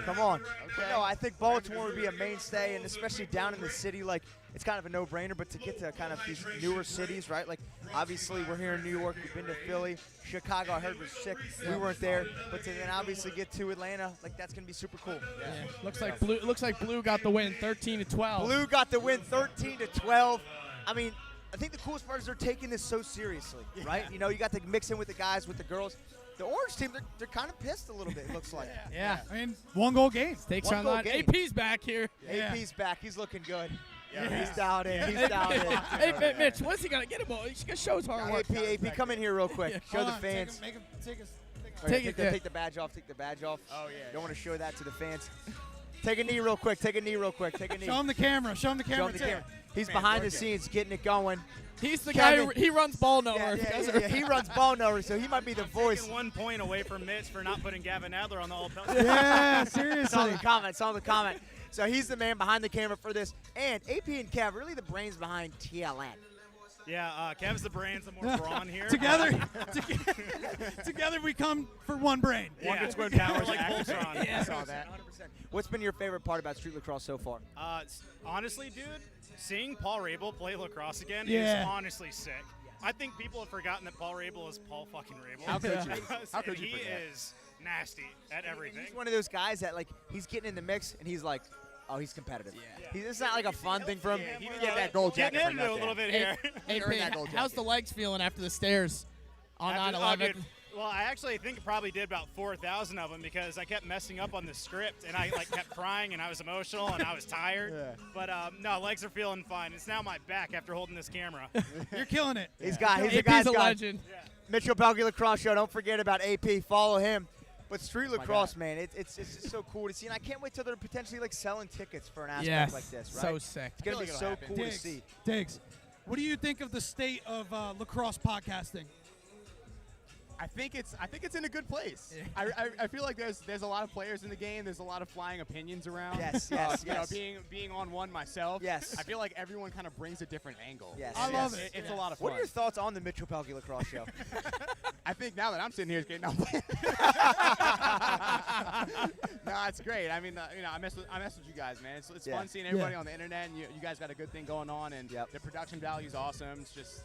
come on. Okay. No, I think Baltimore would be a mainstay, and especially down in the city, like it's kind of a no-brainer. But to get to kind of these newer cities, right? Like obviously we're here in New York. We've been to Philly, Chicago. I heard was sick. We weren't there, but to then obviously get to Atlanta, like that's gonna be super cool. Yeah. Looks like Blue got the win, 13-12. Blue got the win, 13-12. I mean, I think the coolest part is they're taking this so seriously, right? You know, you got to mix in with the guys, with the girls. The Orange team, they're kind of pissed a little bit, it looks like. Yeah. I mean, 1-goal game. Stakes are on line. AP's back here. AP's back. He's looking good. Yeah. He's down in. He's down in. Hey, Mitch, when's he going to get him? He's going to show his hard work. AP, come in here real quick. Show the fans. Take the badge off. Take the badge off. Oh, yeah. Don't want to show that to the fans. Take a knee real quick. Take a knee real quick. Take a knee. Show him the camera. Show him the camera, too. He's behind the scenes getting it going. He's the guy he runs ball nowhere. Yeah, he runs ball nowhere, so he might be the voice. Taking 1 point away from Mitch for not putting Gavin Adler on the all-pelt. Yeah, seriously. Saw the comment. So he's the man behind the camera for this. And AP and Kev, really the brains behind TLN. Yeah, Kev's the brains, the more brawn here. Together we come for one brain. One good twin powers like Voltron. Yeah, I saw that. 100%. What's been your favorite part about street lacrosse so far? Honestly, dude, seeing Paul Rabel play lacrosse again is honestly sick. I think people have forgotten that Paul Rabel is Paul fucking Rabel. How could you? How could you He forget? is nasty at everything. He's one of those guys that, like, he's getting in the mix, and he's like, oh, he's competitive. It's not like a fun thing for him. He didn't get that gold jacket Getting for into a little bit here. He earned that gold How's the legs feeling after the stairs on 9/11? Well, I actually think it probably did about 4,000 of them because I kept messing up on the script and I kept crying and I was emotional and I was tired. But no, legs are feeling fine. It's now my back after holding this camera. You're killing it. He's AP's a legend. Mitchell Pelkey Lacrosse Show. Don't forget about AP. Follow him. But street lacrosse, man, it's just so cool to see. And I can't wait till they're potentially like selling tickets for an aspect like this, right? So sick. It's going to be so cool to see. Diggs, what do you think of the state of lacrosse podcasting? I think it's in a good place. I feel like there's a lot of players in the game. There's a lot of flying opinions around. Yes. You know, being on one myself. Yes. I feel like everyone kind of brings a different angle. Yes. I love it. It's a lot of fun. What are your thoughts on the Mitchell Pelkey Lacrosse Show? I think now that I'm sitting here, it's getting out. No, it's great. I mean, you know, I mess with you guys, man. It's fun seeing everybody on the internet, and you guys got a good thing going on, and the production value is awesome. It's just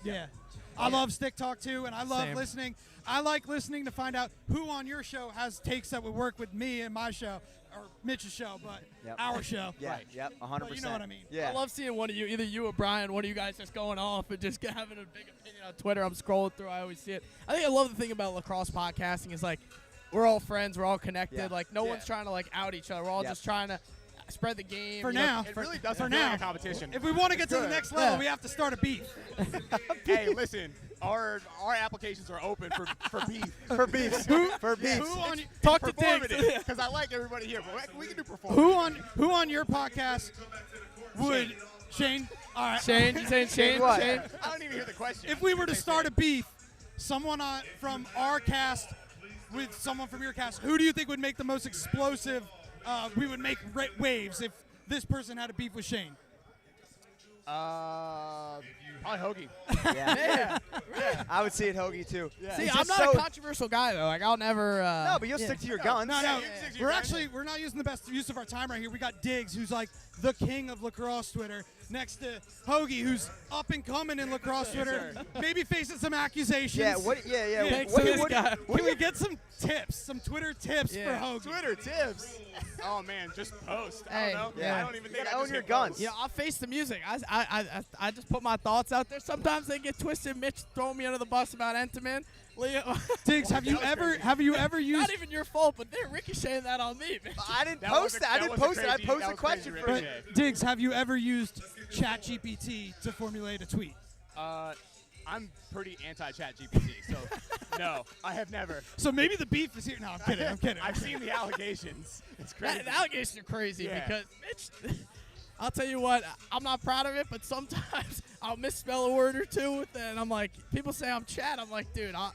I love Stick Talk too, and I love listening. I like listening to find out who on your show has takes that would work with me and my show, or Mitch's show, but our show. Yeah, Right. yep, 100%. But you know what I mean. Yeah. I love seeing one of you, either you or Brian, one of you guys just going off and just having a big opinion on Twitter. I'm scrolling through. I always see it. I think I love the thing about lacrosse podcasting is like we're all friends. We're all connected. Yeah. Like no one's trying to like out each other. We're all just trying to spread the game. For you know? now. It really does for feel like now. a competition. If we want to get to the Good. next level, we have to start a beef. Hey, listen, our applications are open for beef. For beefs. For beefs. Who on Talk to Diggs. Because I like everybody here, but we can do performative. who on your podcast would Shane? All right. Shane, you saying Shane? what? Shane? I don't even hear the question. If we were to start a beef, someone from our cast with someone from your cast, who do you think would make the most explosive? We would make waves if this person had a beef with Shane. Probably Hoagie. Yeah. I would see it Hoagie too. See, He's I'm just not so- a controversial guy though. Like I'll never. No, but you'll stick to your guns. No, you we're not using the best use of our time right here. We got Diggs, who's like the king of lacrosse Twitter, next to Hoagie, who's up and coming in lacrosse Twitter, maybe facing some accusations. Yeah. What? Yeah. Thanks What, to this what, guy. Can we get some tips, some Twitter tips for Yeah. Hoagie? Twitter tips. Oh man, just post. I Hey, don't know. yeah. I don't even You think gotta I own just your hit guns. post. Yeah, I'll face the music. I just put my thoughts out there. Sometimes they get twisted. Mitch throwing me under the bus about Entenmann. Leo, Diggs, have you ever used? not even your fault, but they're ricocheting that on me. Mitch. I didn't That post was a- that. I that didn't was a post it. I crazy- posed that a was question crazy for right it. there. Diggs, have you ever used ChatGPT to formulate a tweet? I'm pretty anti-Chat GPT, so no, I have never. So maybe the beef is here. No, I'm kidding. I'm kidding. I've seen the allegations. It's crazy. The allegations are crazy Yeah. because Mitch. I'll tell you what, I'm not proud of it, but sometimes I'll misspell a word or two with it, and I'm like, people say I'm Chad. I'm like, dude, I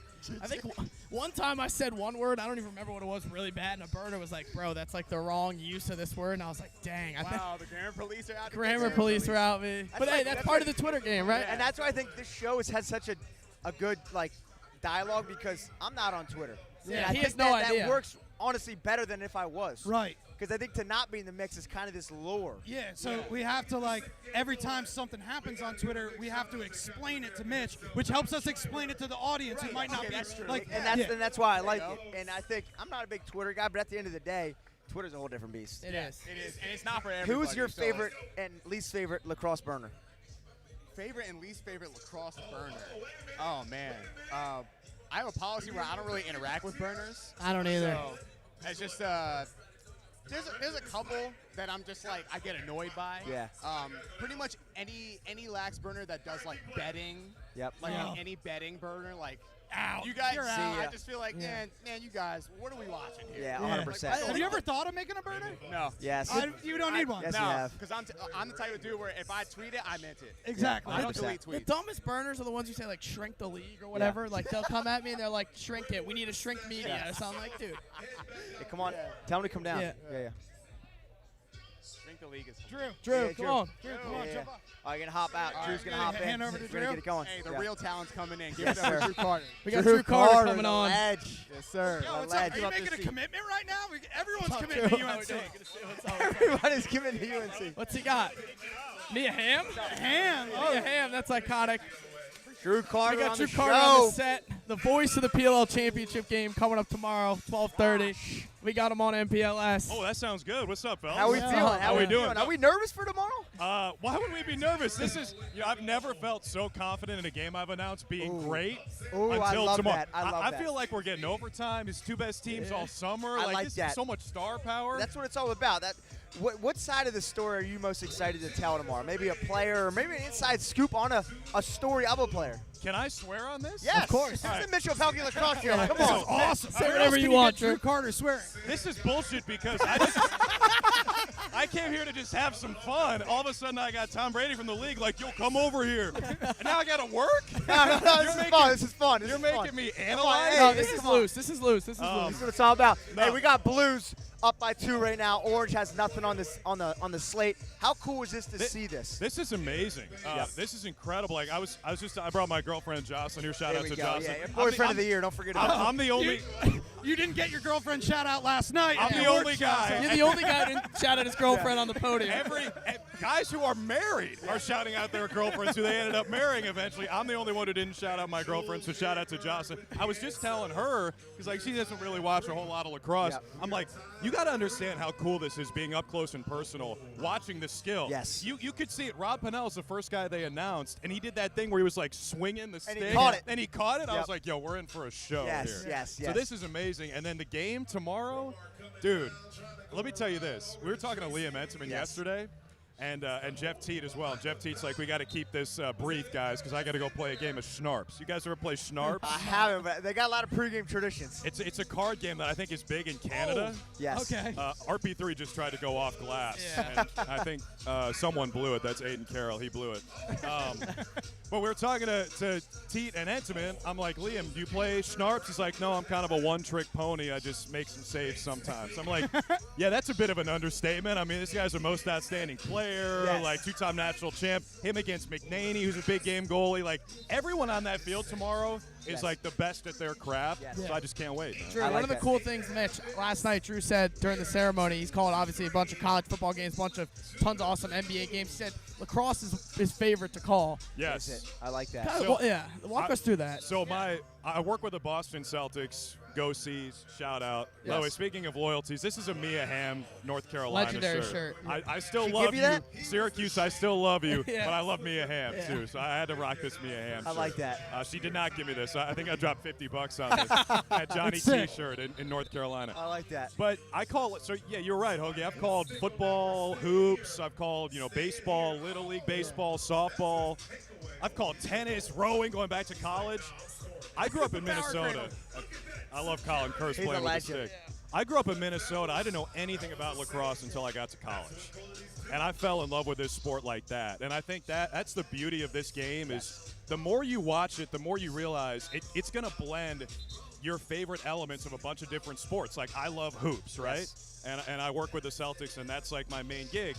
think one time I said one word, I don't even remember what it was, really bad, and a burner was like, bro, that's like the wrong use of this word, and I was like, dang. I think Wow, the grammar police are out. to grammar get police are out me. But hey, that's part of the Twitter game, right? And that's why I think this show has had such a good like dialogue because I'm not on Twitter. Yeah, And I he think has no idea. That works honestly better than if I was. Right. Because I think to not be in the mix is kind of this lure. Yeah, so we have to, like, every time something happens on Twitter, we have to explain it to Mitch, which helps us explain it to the audience who might not Okay, be, that's true. like, And that's why I like it. And I think I'm not a big Twitter guy, but at the end of the day, Twitter's a whole different beast. It is. It is, and it's not for everybody. Who's your so- favorite and least favorite lacrosse burner? Favorite and least favorite lacrosse burner? Oh man, I have a policy where I don't really interact with burners. I don't either. So it's just there's a couple that I'm just like I get annoyed by. Yeah. Pretty much any lax burner that does like betting. Yep. Like Yeah. any betting burner, like out. you guys. You're See, out. I just feel like man, you guys, what are we watching here? Yeah, Yeah. 100%. Have you ever thought of making a burner? No. Yes. You don't need one. Yes, you No, have. because I'm the type of dude where if I tweet it, I meant it. Exactly. I don't 100%. delete The tweets. dumbest burners are the ones who say like shrink the league or whatever. Like they'll come at me and they're like, shrink it. We need to shrink media. So I'm like, dude. Hey, come on. Tell him to come down. Yeah. Yeah. Drink the league is. Drew, Yeah, come Drew. on. Drew, come on, Yeah. jump up. All right, you're going to hop out. All Drew's right. going to hop in. Hand over to We're gonna Drew. get it going. Hey, the Yeah. real talent's coming in. Give Yes, it up sir. to Drew Carter. We got Drew Carter coming the on. Ledge. Yes, sir. Yo, what's lad, up? Are you you up making to a see. commitment right now? Everyone's committing to UNC. Everybody's giving to UNC. What's he got? Nia Ham? Ham. Nia Ham, that's iconic. Drew Carter We got on Drew the Carter on show. the set. The voice of the PLL championship game coming up tomorrow, 12:30. We got him on MPLS. Oh, that sounds good. What's up, fellas? How we Yeah. feeling? How we doing? Are we nervous for tomorrow? Why would we be nervous? This is, I've never felt so confident in a game I've announced being great Ooh, I until love tomorrow. that. I love that. feel like we're getting overtime. It's two best teams all summer. I like this that. is so much star power. That's what it's all about. What side of the story are you most excited to tell tomorrow? Maybe a player or maybe an inside scoop on a story of a player. Can I swear on this? Yes. Of course. This is All the right. Mitchell Pelkey Lacrosse Show. Come This on. is awesome. Say Where whatever else you can you want, get Drew Drew. Carter swearing. This is bullshit because I came here to just have some fun. All of a sudden, I got Tom Brady from the league like, yo, come over here. And now I got to work? No, this is fun. This is fun. This You're is fun. making me Come on, analyze? hey, No, this is come on. loose. This is loose. This is loose. This is what it's all about. No. Hey, we got Blues up by 2 right now. Orange has nothing on the slate. How cool is this to see this? This is amazing. This is incredible. Like I brought my girlfriend Jocelyn here. Shout There out we to go. Jocelyn. Yeah, boyfriend of the year. Don't forget about it. I'm the only. You didn't get your girlfriend shout out last night. I'm at the your only work, guy. You're the only guy who didn't shout at his girlfriend on the podium. guys who are married are shouting out their girlfriends who they ended up marrying eventually. I'm the only one who didn't shout out my girlfriend, so shout out to Jocelyn. I was just telling her, because like she doesn't really watch a whole lot of lacrosse. Yep. I'm like, you got to understand how cool this is being up close and personal, watching the skill. Yes. You could see it. Rob Pennell's the first guy they announced, and he did that thing where he was like swinging the stick. And he caught it. And he caught it. I Yep. was like, yo, we're in for a show Yes, here. yes, So yes. this is amazing. And then the game tomorrow, dude, let me tell you this. We were talking to Liam Entenman yesterday. And Jeff Teat as well. Jeff Teat's like, we got to keep this brief, guys, because I got to go play a game of Schnarps. You guys ever play Schnarps? I haven't, but they got a lot of pregame traditions. It's a card game that I think is big in Canada. Yes. Okay. RP3 just tried to go off glass. Yeah. And I think someone blew it. That's Aiden Carroll. He blew it. But we were talking to Teat and Entenman. I'm like, Liam, do you play Schnarps? He's like, no, I'm kind of a one-trick pony. I just make some saves sometimes. I'm like, yeah, that's a bit of an understatement. I mean, this guy's a most outstanding player, Yes. like two-time national champ. Him against McNaney, who's a big game goalie. Like, everyone on that field tomorrow is Yes. like the best at their craft. Yes. So I just can't wait. man. Drew, I one like of the that. cool things, Mitch, last night Drew said during the ceremony, he's called obviously a bunch of college football games, tons of awesome NBA games. He said lacrosse is his favorite to call. Yes. That's it. I like that. Well, yeah, walk us through that. So I work with the Boston Celtics. Go Seas, shout out. Yes. By the way, speaking of loyalties, this is a Mia Hamm, North Carolina Legendary shirt. I still She love give you that? Syracuse, I still love you, Yeah. but I love Mia Hamm Yeah. too, so I had to rock this Mia Hamm I shirt. like that. She did not give me this. I think I dropped $50 on this at Johnny That's sick. T-shirt in North Carolina. I like that. But I call it, so yeah, you're right, Hoagie. I've called football, hoops. I've called, baseball, Little League baseball, softball. I've called tennis, rowing, going back to college. I grew up in Minnesota. I love Colin Kurtz He's a playing with the legend. stick. I grew up in Minnesota. I didn't know anything about lacrosse until I got to college. And I fell in love with this sport like that. And I think that's the beauty of this game is the more you watch it, the more you realize it's going to blend your favorite elements of a bunch of different sports. Like I love hoops, right? Yes. And I work with the Celtics, and that's like my main gig.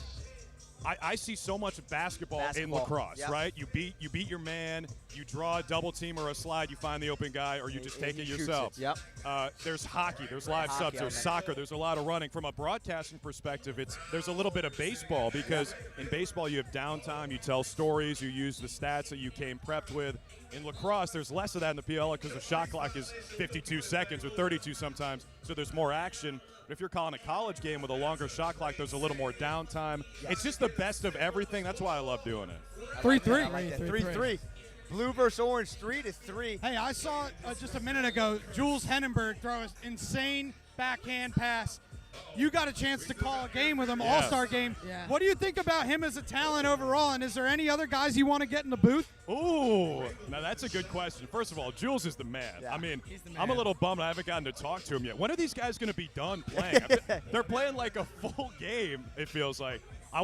I see so much basketball in lacrosse, Yep. right? You beat your man, you draw a double team or a slide, you find the open guy, or you just take And it he shoots yourself. it. Yep. There's hockey, there's live Hockey subs, there's element. soccer, there's a lot of running. From a broadcasting perspective, there's a little bit of baseball because in baseball you have downtime, you tell stories, you use the stats that you came prepped with. In lacrosse, there's less of that in the PLL because the shot clock is 52 seconds or 32 sometimes, so there's more action. But if you're calling a college game with a longer shot clock, there's a little more downtime. Yes. It's just the best of everything. That's why I love doing it. 3-3. I like that. 3-3. Blue versus orange, 3-3. Hey, I saw just a minute ago Jules Hennenberg throw an insane backhand pass. You got a chance to call a game with him, Yeah. All-Star game. Yeah. What do you think about him as a talent overall, and is there any other guys you want to get in the booth? Ooh, now that's a good question. First of all, Jules is the man. Yeah. I mean, He's the I'm a man. little bummed I haven't gotten to talk to him yet. When are these guys going to be done playing? They're playing like a full game, it feels like. I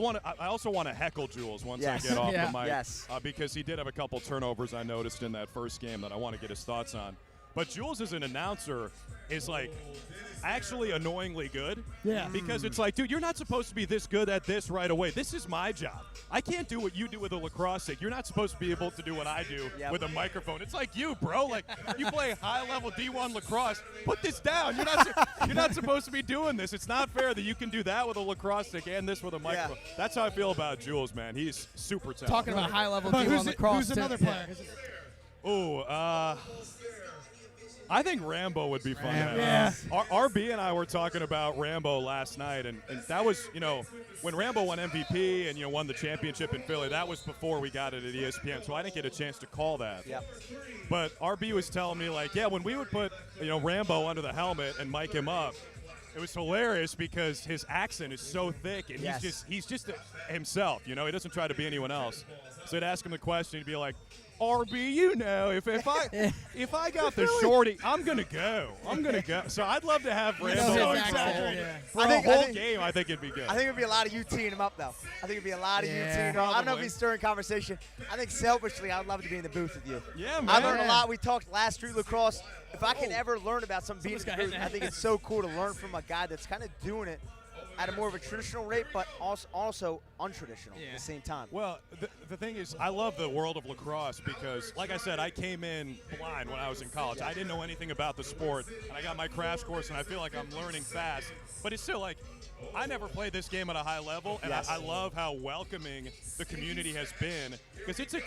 also want to heckle Jules once Yes. I get off Yeah. the mic. Yes. Because he did have a couple turnovers I noticed in that first game that I want to get his thoughts on. But Jules as an announcer is like actually annoyingly good. Yeah. Because it's like, dude, you're not supposed to be this good at this right away. This is my job. I can't do what you do with a lacrosse stick. You're not supposed to be able to do what I do Yep. with a microphone. It's like you, bro. Like you play high-level D1 lacrosse. Put this down. You're not supposed to be doing this. It's not fair that you can do that with a lacrosse stick and this with a microphone. That's how I feel about Jules, man. He's super talented. Talking about high-level But D1 lacrosse. who's another too. player? Ooh, I think Rambo would be fun. to have. Yeah. RB and I were talking about Rambo last night, and that was, when Rambo won MVP and, won the championship in Philly, that was before we got it at ESPN, so I didn't get a chance to call that. Yep. But RB was telling me, like, yeah, when we would put, Rambo under the helmet and mic him up, it was hilarious because his accent is so thick, and Yes. he's just himself, he doesn't try to be anyone else. So I'd ask him the question, he'd be like, RB, if I got the shorty, I'm gonna go. So I'd love to have Rambo his for accent, a whole, yeah. for a whole game. I think it'd be good. I think it'd be a lot of you teeing him up, though. I think it'd be a lot of you Yeah. teeing him up. I don't know if Probably. he's stirring conversation. I think selfishly, I'd love to be in the booth with you. Yeah, man. I learned a lot. We talked last street lacrosse. If I can ever learn about something being in the Someone's booth, got I think it's so cool to learn from a guy that's kind of doing it at a more of a traditional rate, but also untraditional at Yeah. the same time. Well, the thing is, I love the world of lacrosse because, like I said, I came in blind when I was in college. I didn't know anything about the sport, and I got my crash course, and I feel like I'm learning fast. But it's still like, I never played this game at a high level, and Yes. I love how welcoming the community has been because it's a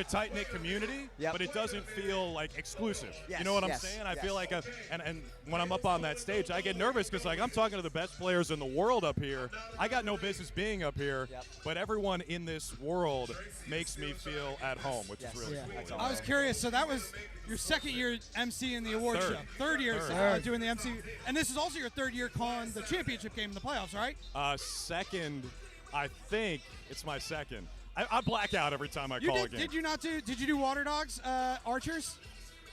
tight-knit community, Yep. but it doesn't feel like exclusive. Yes, You know what I'm yes, saying? I yes. feel like and when I'm up on that stage, I get nervous because like I'm talking to the best players in the world up here. I got no business being up here, Yep. but everyone in this world makes me feel at home, which Yes. is really Yeah. cool. That's all. I was curious. So that was your second year MC in the award Third. show. Third year Third. doing the MC. And this is also your third year calling the championship game in the playoffs, right? Second, I think it's my second. I black out every time I You call did, a game. did you not do? Did you do Water Dogs, Archers?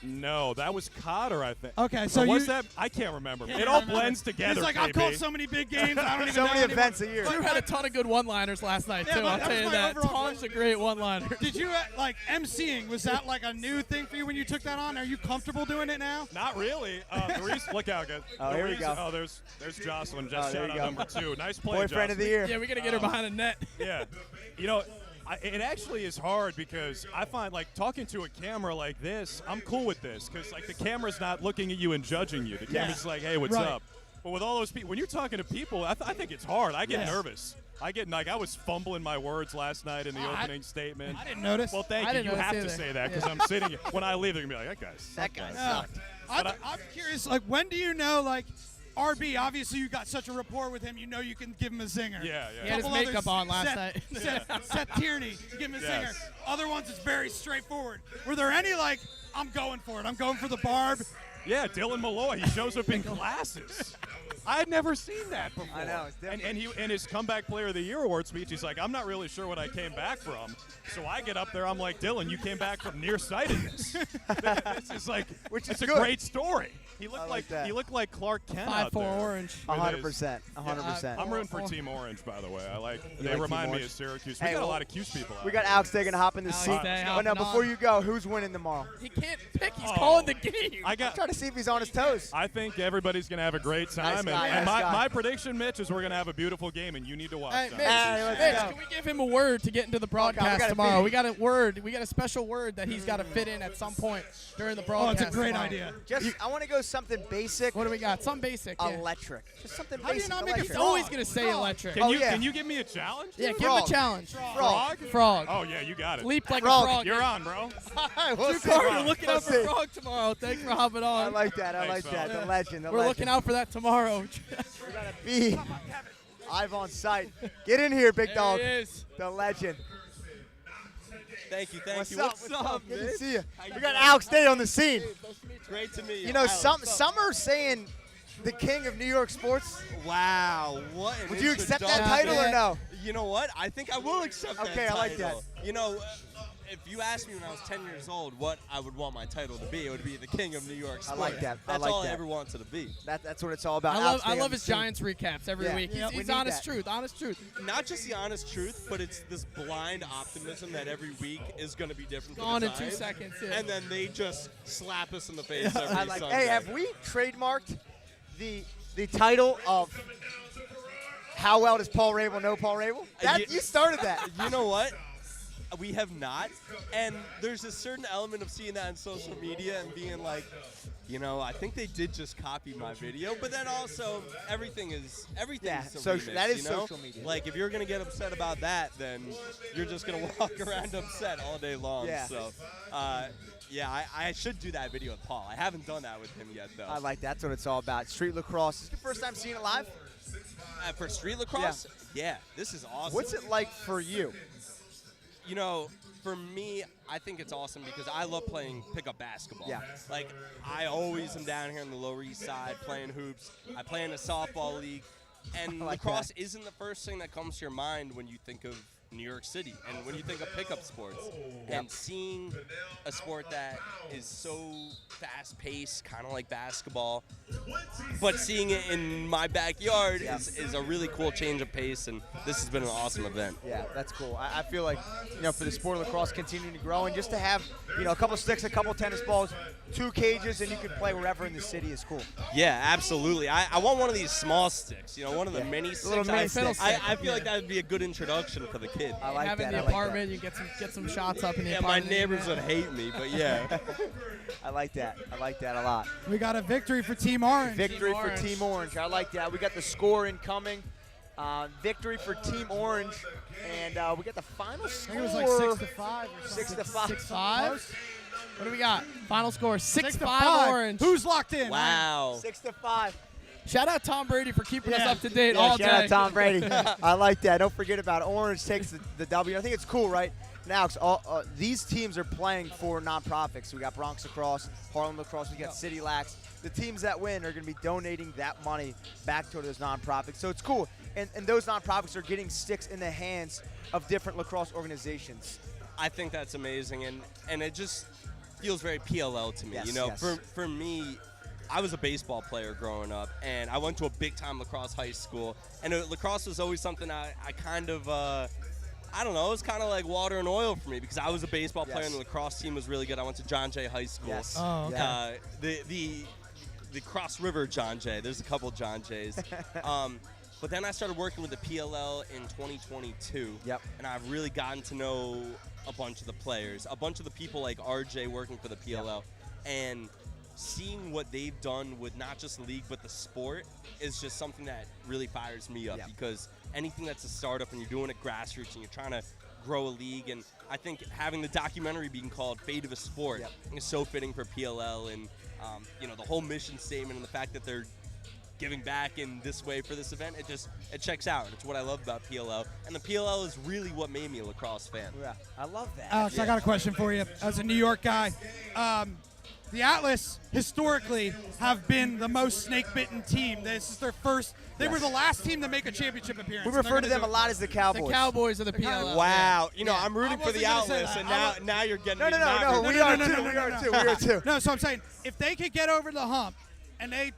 No, that was Cotter, I think. Okay, so Or was you- that? I can't remember. Can't It all remember. blends together. He's like, I've KB. called so many big games. I don't even So know many anymore. events a year. Drew had a ton of good one-liners last night, Yeah, too. but I'll that tell was you my that. overall Tons of great one-liners. Did you like MCing? Was that like a new thing for you when you took that on? Are you comfortable doing it now? Not really. The reason, look out, guys. Oh, The here we reason- go. Oh, there's Jocelyn. Just Oh, there shout you out go. number 2. Nice play, Boyfriend of the Jocelyn. year. Yeah, we got to get her behind the net. Yeah. You know, it actually is hard because I find like talking to a camera like this, I'm cool with this because like the camera's not looking at you and judging you. The camera's just like, hey, what's Right. up? But with all those people, when you're talking to people, I think it's hard. I get Yes. nervous. I was fumbling my words last night in the opening statement. I didn't notice. Well, thank I you. didn't You have notice to either. say that because Yeah. I'm sitting. When I leave, they're gonna be like, that guy's. That guy Yeah. sucked. I'm curious, like, when do you know, like, RB, obviously you got such a rapport with him, you know you can give him a zinger. Yeah, yeah. He had his Couple others, makeup on last Seth, night. Seth Tierney, you give him a Yes. zinger. Other ones, it's very straightforward. Were there any, like, I'm going for it, I'm going for the barb? Yeah, Dylan Malloy. He shows up in glasses. I had never seen that before. I know, it's different. And he in his comeback player of the year award speech, he's like, I'm not really sure what I came back from. So I get up there, I'm like, Dylan, you came back from nearsightedness. This is like, Which it's is a good. great story. He looked I like that. he looked like Clark Kent out 5'4" there. orange. with 100%. his- 100%. I'm rooting for Team Orange, by the way. They like remind Team me Orange? of Syracuse. We Hey, got a well, lot of Cuse people out We got there. Alex Day gonna hop in the Alex seat. Day But now, hopping before on. you go, who's winning tomorrow? He can't pick. He's Oh. calling the game. I got. Try to see if he's on his toes. I think everybody's going to have a great time. guy, and nice guy. my prediction, Mitch, is we're going to have a beautiful game, and you need to watch Hey, that. Mitch, Hey, let's Mitch, go. can we give him a word to get into the broadcast gotta tomorrow? feed. We got a word. We got a special word that he's got to fit in at some point during the Oh, broadcast. it's a great tomorrow. idea. Just, I want to go something basic, What do we got? Some basic. Yeah. electric. Just something How do you basic. not make it electric. He's always going to say electric. Can Oh, you yeah. can you give me a challenge? Yeah, give him Frog. a challenge. Frog. Frog. Oh yeah, you got it. Leap like Frog. a frog. You're on, bro. We'll Drew see. Carter looking We'll out for see. Frog tomorrow. Thanks for hopping on. I like that. I like Thanks, that. fella. The legend. The We're legend. looking out for that tomorrow. B. I've on sight. Get in here, big There dog. he is. The legend. Thank you, What's you. up? What's up, Good man? to see you. How We you got doing? Alex Day on the scene. Great to meet you. You know, Alex, some are saying the king of New York sports. Wow, what an Would you accept that introduction. title or no? You know what? I think I will accept that Okay, I like that. title. You know, if you asked me when I was 10 years old what I would want my title to be, it would be the king of New York I sports. like that. I That's like all that. I ever wanted to be. That's what it's all about. I Alex love Day on his the scene. Giants recaps every Yeah. week. Yeah, we He's need honest that. truth. Honest truth. Not just the honest truth, but it's this blind optimism that every week is going to be different for Gone the in 2 Giants. seconds. Yeah. And then they just slap us in the face every I like. Sunday. Hey, have we trademarked the title of how well does Paul Rabel know Paul Rabel? That you started that. You know what? We have not. And there's a certain element of seeing that on social media and being like, you know, I think they did just copy my video. But then also, everything's Yeah, a social- remix, that is you know? social media. Like, if you're going to get upset about that, then you're just going to walk around upset all day long. Yeah. So, yeah, I should do that video with Paul. I haven't done that with him yet, though. I like that's what it's all about. Street lacrosse. Is this your first time seeing it live? For street lacrosse? Yeah, this is awesome. What's it like for you? You know, for me, I think it's awesome because I love playing pickup basketball. Yeah. Like, I always am down here on the Lower East Side playing hoops. I play in a softball league. And I like lacrosse that. isn't the first thing that comes to your mind when you think of New York City and when you think of pickup sports. And seeing a sport that is so fast-paced, kind of like basketball, but seeing it in my backyard is a really cool change of pace, and this has been an awesome event. Yeah, that's cool. I feel like, you know, for the sport of lacrosse continuing to grow and just to have, you know, a couple sticks, a couple tennis balls, 2 cages, and you can play wherever in the city is cool. Yeah, absolutely. I want one of these small sticks, you know, one of the Yeah. mini The sticks. little mini sticks. I feel like that would be a good introduction for the kid. I like Have that. in the I like apartment, you get some shots up in the Yeah, my apartment. neighbors would hate me, but yeah. I like that. I like that a lot. We got a victory for Team Orange. Victory for Team Orange. I like that. We got the score incoming. Victory for Team Orange. And we got the final score. I think it was like 6-5 or something. 6-5. 6-5. What do we got? Final score 6-5 6-5. Orange. Who's locked in? Wow. 6-5. Shout out Tom Brady for keeping us up to date Yeah, all day. shout out Tom Brady. I like that. Don't forget about it. Orange takes the W. I think it's cool, right? Now, these teams are playing for nonprofits. We got Bronx Lacrosse, Harlem Lacrosse, we got City Lax. The teams that win are going to be donating that money back toward those nonprofits. So it's cool. And those nonprofits are getting sticks in the hands of different lacrosse organizations. I think that's amazing, and it just feels very PLL to me. Yes, you know, yes. for me, I was a baseball player growing up, and I went to a big-time lacrosse high school, and lacrosse was always something I kind of, I don't know, it was kind of like water and oil for me because I was a baseball player, and the lacrosse team was really good. I went to John Jay High School. Yes. Oh, okay. The Cross River John Jay. There's a couple John Jays. But then I started working with the PLL in 2022. Yep. And I've really gotten to know a bunch of the players, a bunch of the people like RJ working for the PLL. Yep. And seeing what they've done with not just the league but the sport is just something that really fires me up because anything that's a startup and you're doing it grassroots and you're trying to grow a league, and I think having the documentary being called Fate of a Sport is so fitting for PLL, and you know, the whole mission statement and the fact that they're giving back in this way for this event, it checks out. It's what I love about PLL, and the PLL is really what made me a lacrosse fan. Yeah, I love that. Alex, I got a question for you. As a New York guy, the Atlas historically have been the most snake-bitten team. This is their first. They were the last team to make a championship appearance. We refer to them a lot as the Cowboys. The Cowboys of the PLL. Wow. You know, I'm rooting for the wasn't gonna say Atlas, that. and now you're getting No, me no, to no, not no. root We are too. No, No, so I'm saying if they could get over the hump and they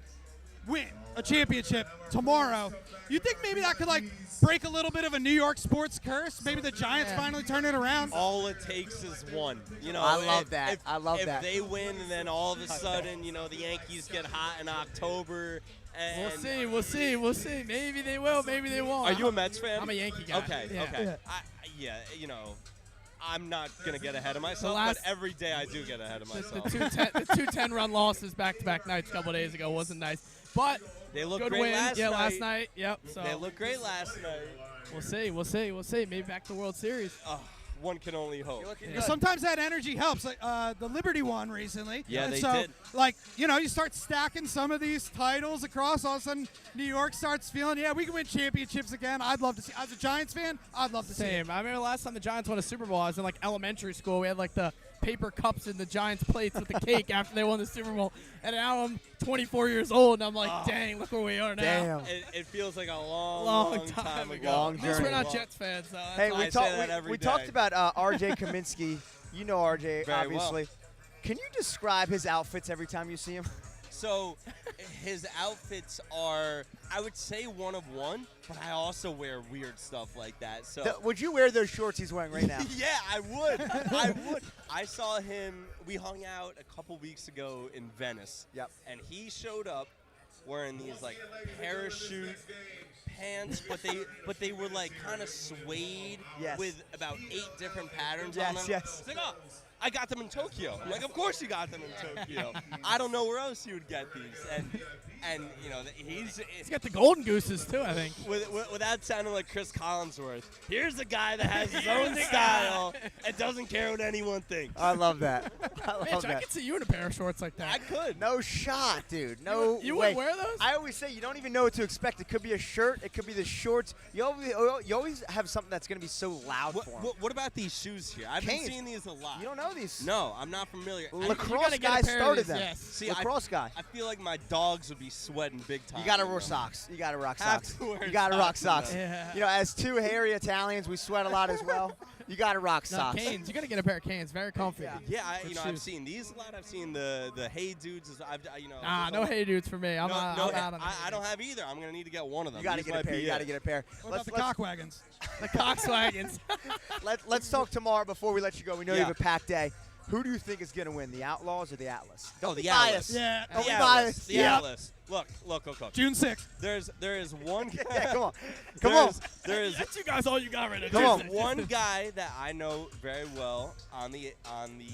win a championship tomorrow, you think maybe that could like break a little bit of a New York sports curse? Maybe the Giants finally turn it around. All it takes is one. You know, I love that. I love if that. If they win and then all of a sudden, you know, the Yankees get hot in October. And We'll see. Maybe they will, maybe they won't. Are you a Mets fan? I'm a Yankee guy. Okay. Yeah. You know, I'm not going to get ahead of myself, but every day I do get ahead of myself. The two 10-run losses back-to-back nights a couple of days ago wasn't nice. But they looked good great win. last night. last night. Yep. So They looked great last night. We'll see. Maybe back to the World Series. One can only hope. Sometimes that energy helps. Like the Liberty won recently. Yeah, and they so, did. Like, you know, you start stacking some of these titles across. All of a sudden, New York starts feeling, yeah, we can win championships again. I'd love to see. As a Giants fan, I'd love to see it. I remember last time the Giants won a Super Bowl, I was in like elementary school. We had like the paper cups in the Giants plates with the cake after they won the Super Bowl. And now I'm 24 years old, and I'm like, dang, look where we are now. Damn. It feels like a long time ago. Long At least we're journey. not Jets fans, though. Hey, That's we talked about RJ Kaminsky. You know RJ, Very obviously. well. Can you describe his outfits every time you see him? So his outfits are, I would say, one of one, but I also wear weird stuff like that. So Would you wear those shorts he's wearing right now? Yeah, I would. I saw him. We hung out a couple weeks ago in Venice. Yep. And he showed up wearing these like parachute pants, but they were like kind of suede with about 8 different patterns on them. Yes. It's like, oh, I got them in Tokyo. I'm like, of course you got them in Tokyo. I don't know where else you would get these. And you know, he's got the Golden Gooses too, I think. Without sounding like Chris Collinsworth, here's a guy that has his own style and doesn't care what anyone thinks. I love that. I love Mitch, that. I could see you in a pair of shorts like that. I could. No shot, dude. No You way. would wear those? I always say you don't even know what to expect. It could be a shirt. It could be the shorts. You always have something that's going to be so loud for him. What about these shoes here? I've been seeing these a lot. You don't know these? No, I'm not familiar. Lacrosse guy started them. Yes. See, Lacrosse guy. I feel like my dogs would be sweating big time. You gotta wear socks. You gotta rock Have socks. to wear You gotta rock socks socks. in Yeah. You know, as 2 hairy Italians, we sweat a lot as well. You gotta rock No, socks. Canes. You got to get a pair of Canes. Very comfy. Yeah, Good I've shoes. seen these a lot. I've seen the Hey Dudes. Nah, no Hey Dudes for me. I'm No, out on I don't have either. I'm gonna need to get one of them. You gotta These get a might pair. be You gotta it. get a pair. What about the cockwagons? the Coxwagons. Let's talk tomorrow before we let you go. We know you Yeah. have a packed day. Who do you think is gonna win, the Outlaws or the Atlas? Oh, the biased. Atlas. Yeah. Don't be The biased. The Atlas. Look. June 6th. There is one guy. Yeah, come on. Come on. There is That's you guys all you got right now. Come on. one guy that I know very well on the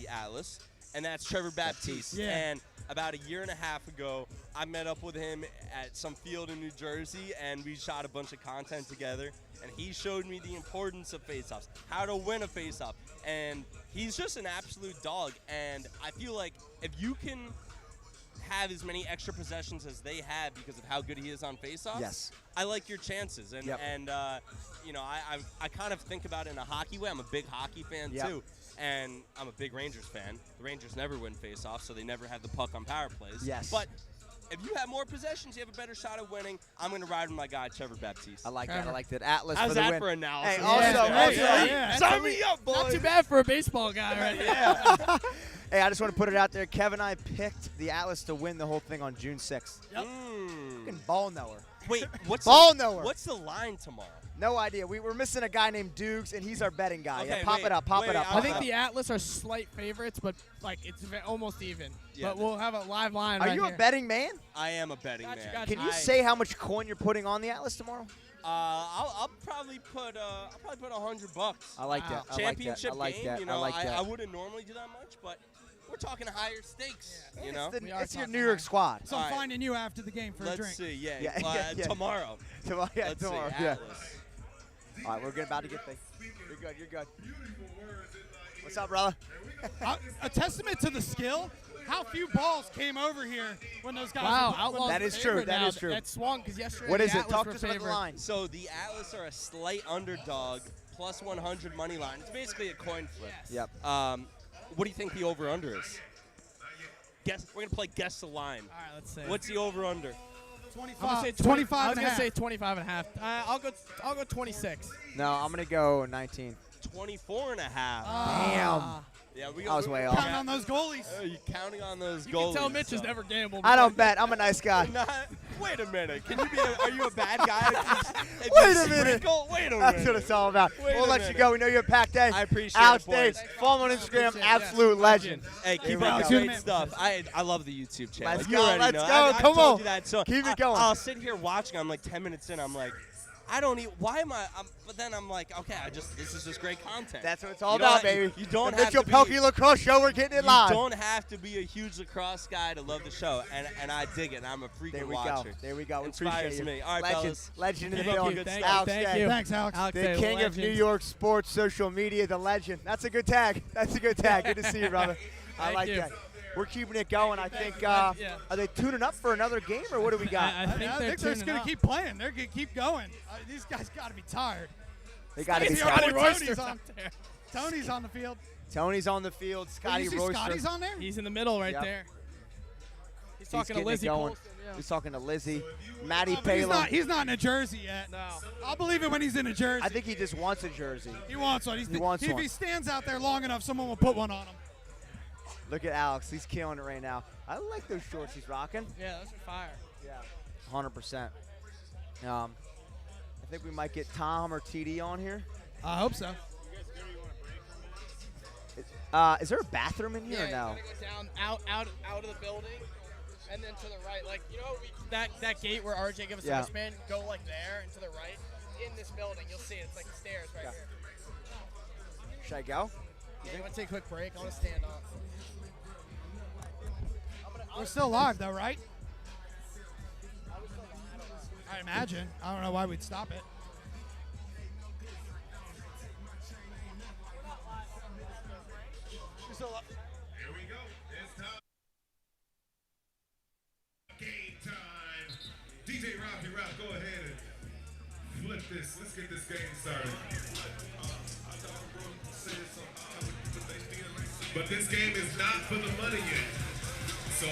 Atlas, and that's Trevor Baptiste. Yeah. And about a year and a half ago, I met up with him at some field in New Jersey, and we shot a bunch of content together. And he showed me the importance of faceoffs, how to win a faceoff. And he's just an absolute dog. And I feel like if you can have as many extra possessions as they have because of how good he is on faceoffs, Yes. I like your chances. And, Yep. you know, I kind of think about it in a hockey way. I'm a big hockey fan, Yep. too. And I'm a big Rangers fan. The Rangers never win faceoffs, so they never have the puck on power plays. Yes. But if you have more possessions, you have a better shot at winning. I'm going to ride with my guy, Trevor Baptiste. I like that. I like that. Atlas How's for the that win. for analysis? Hey, also, Sign me up, boys. Not too bad for a baseball guy, right? Hey, I just want to put it out there. Kevin and I picked the Atlas to win the whole thing on June 6th. Yep. Fucking ball knower. Wait, what's ball knower? What's the line tomorrow? No idea. We were missing a guy named Dukes, and he's our betting guy. Okay, yeah, pop wait, it up. Pop it up. I Pop think it up. the Atlas are slight favorites, but like it's almost even. Yeah. But we'll have a live line. Are right you here. a betting man? I am a betting man. Gotcha. Can you say how much coin you're putting on the Atlas tomorrow? I'll probably put $100. I like that. I like that. Championship I like game. that. You know, I like that. I wouldn't normally do that much, but we're talking higher stakes. You know, It's your New York squad. So I'm finding you after the game for a Let's drink. see. Yeah. Yeah. Tomorrow. Tomorrow. Yeah, Let's tomorrow. see. Yeah. Atlas. All right, we're about to get things. You're good. You're good. What's up, brother? A testament to the skill. How few balls came over here when those guys. Wow, were, Outlaws That are is true. favored That now. is true. That swung because yesterday. What the is it? Atlas Talk were to us about the favored. line. So the Atlas are a slight underdog, plus 100 money line. It's basically a coin flip. Yep. What do you think the over/under is? Guess. We're gonna play guess the line. All right, let's see. What's the over/under? 25 I was and a gonna half. say 25 and a half. I'll go 26. No, I'm gonna go 19. 24 and a half. Damn. Yeah, I was way off. Counting on those goalies. You counting on those You goalies? can tell Mitch has never gambled. I don't bet. I'm a nice guy. Wait a minute. Can you be? Are you a bad guy? If Wait you a minute. sprinkle- Wait a minute. That's what it's all about. Wait We'll a let you minute. go. We know you have a packed day. I appreciate Alex it, boys. Dave, follow him on Instagram. Appreciate it. Absolute legend. Hey, Here keep we up go. the great stuff. I love the YouTube channel. Let's You go, already let's know. go. I've Come told on. you that. So Keep it going. I'll sit here watching. I'm like 10 minutes in. I'm like, I don't need. Why am I? But then I'm like, okay, this is just great content. That's what it's all You don't about, ha- baby. You don't the have Mitchell to Pelkey be. Lacrosse Show. We're getting it You live. don't have to be a huge lacrosse guy to love the show, and I dig it. I'm a freaking There we watcher. go. There we go. We Inspires appreciate you. me. All right, legend, fellas. legend in the Thank you. building. Good Thank stuff. you. Alex Thank Day. you. Thanks, Alex. Alex The Day, king of legend. New York sports social media, the legend. That's a good tag. That's a good tag. Good to see you, brother. I Thank like you. that. We're keeping it going. I think. Yeah. Are they tuning up for another game, or what do we got? I think I they're think they're just tuning going up. to keep playing. They're going to keep going. These guys got to be tired. They got to be. Scotty tired. Royster's on there. Tony's on the field. Tony's on the field. Scotty you see Royster. Scotty's on there? He's in the middle right Yep. there. He's He's talking to getting it Lizzie going. Polston. Yeah. He's talking to Lizzie. Maddie But he's Palin. he's not in a jersey yet. No. I'll believe it when he's in a jersey. I think he just wants a jersey. he wants one. He wants if one. he stands out there long enough, someone will put one on him. Look at Alex. He's killing it right now. I like those shorts he's rocking. Yeah, those are fire. Yeah. 100%. I think we might get Tom or TD on here. I hope so. Is there a bathroom in here or You no? gotta go down, out of the building, and then to the right. Like, you know, that gate where RJ gave us Yeah. the wristband, go like there and to the right. In this building, you'll see it. It's like the stairs right here. Should I go? Yeah, you want to take a quick break? I want to stand up. We're still live, though, right? I imagine. I don't know why we'd stop it. We're still up. Here we go. It's time. Game time. DJ Rocky Rock, go ahead and flip this. Let's get this game started. But this game is not for the money yet. So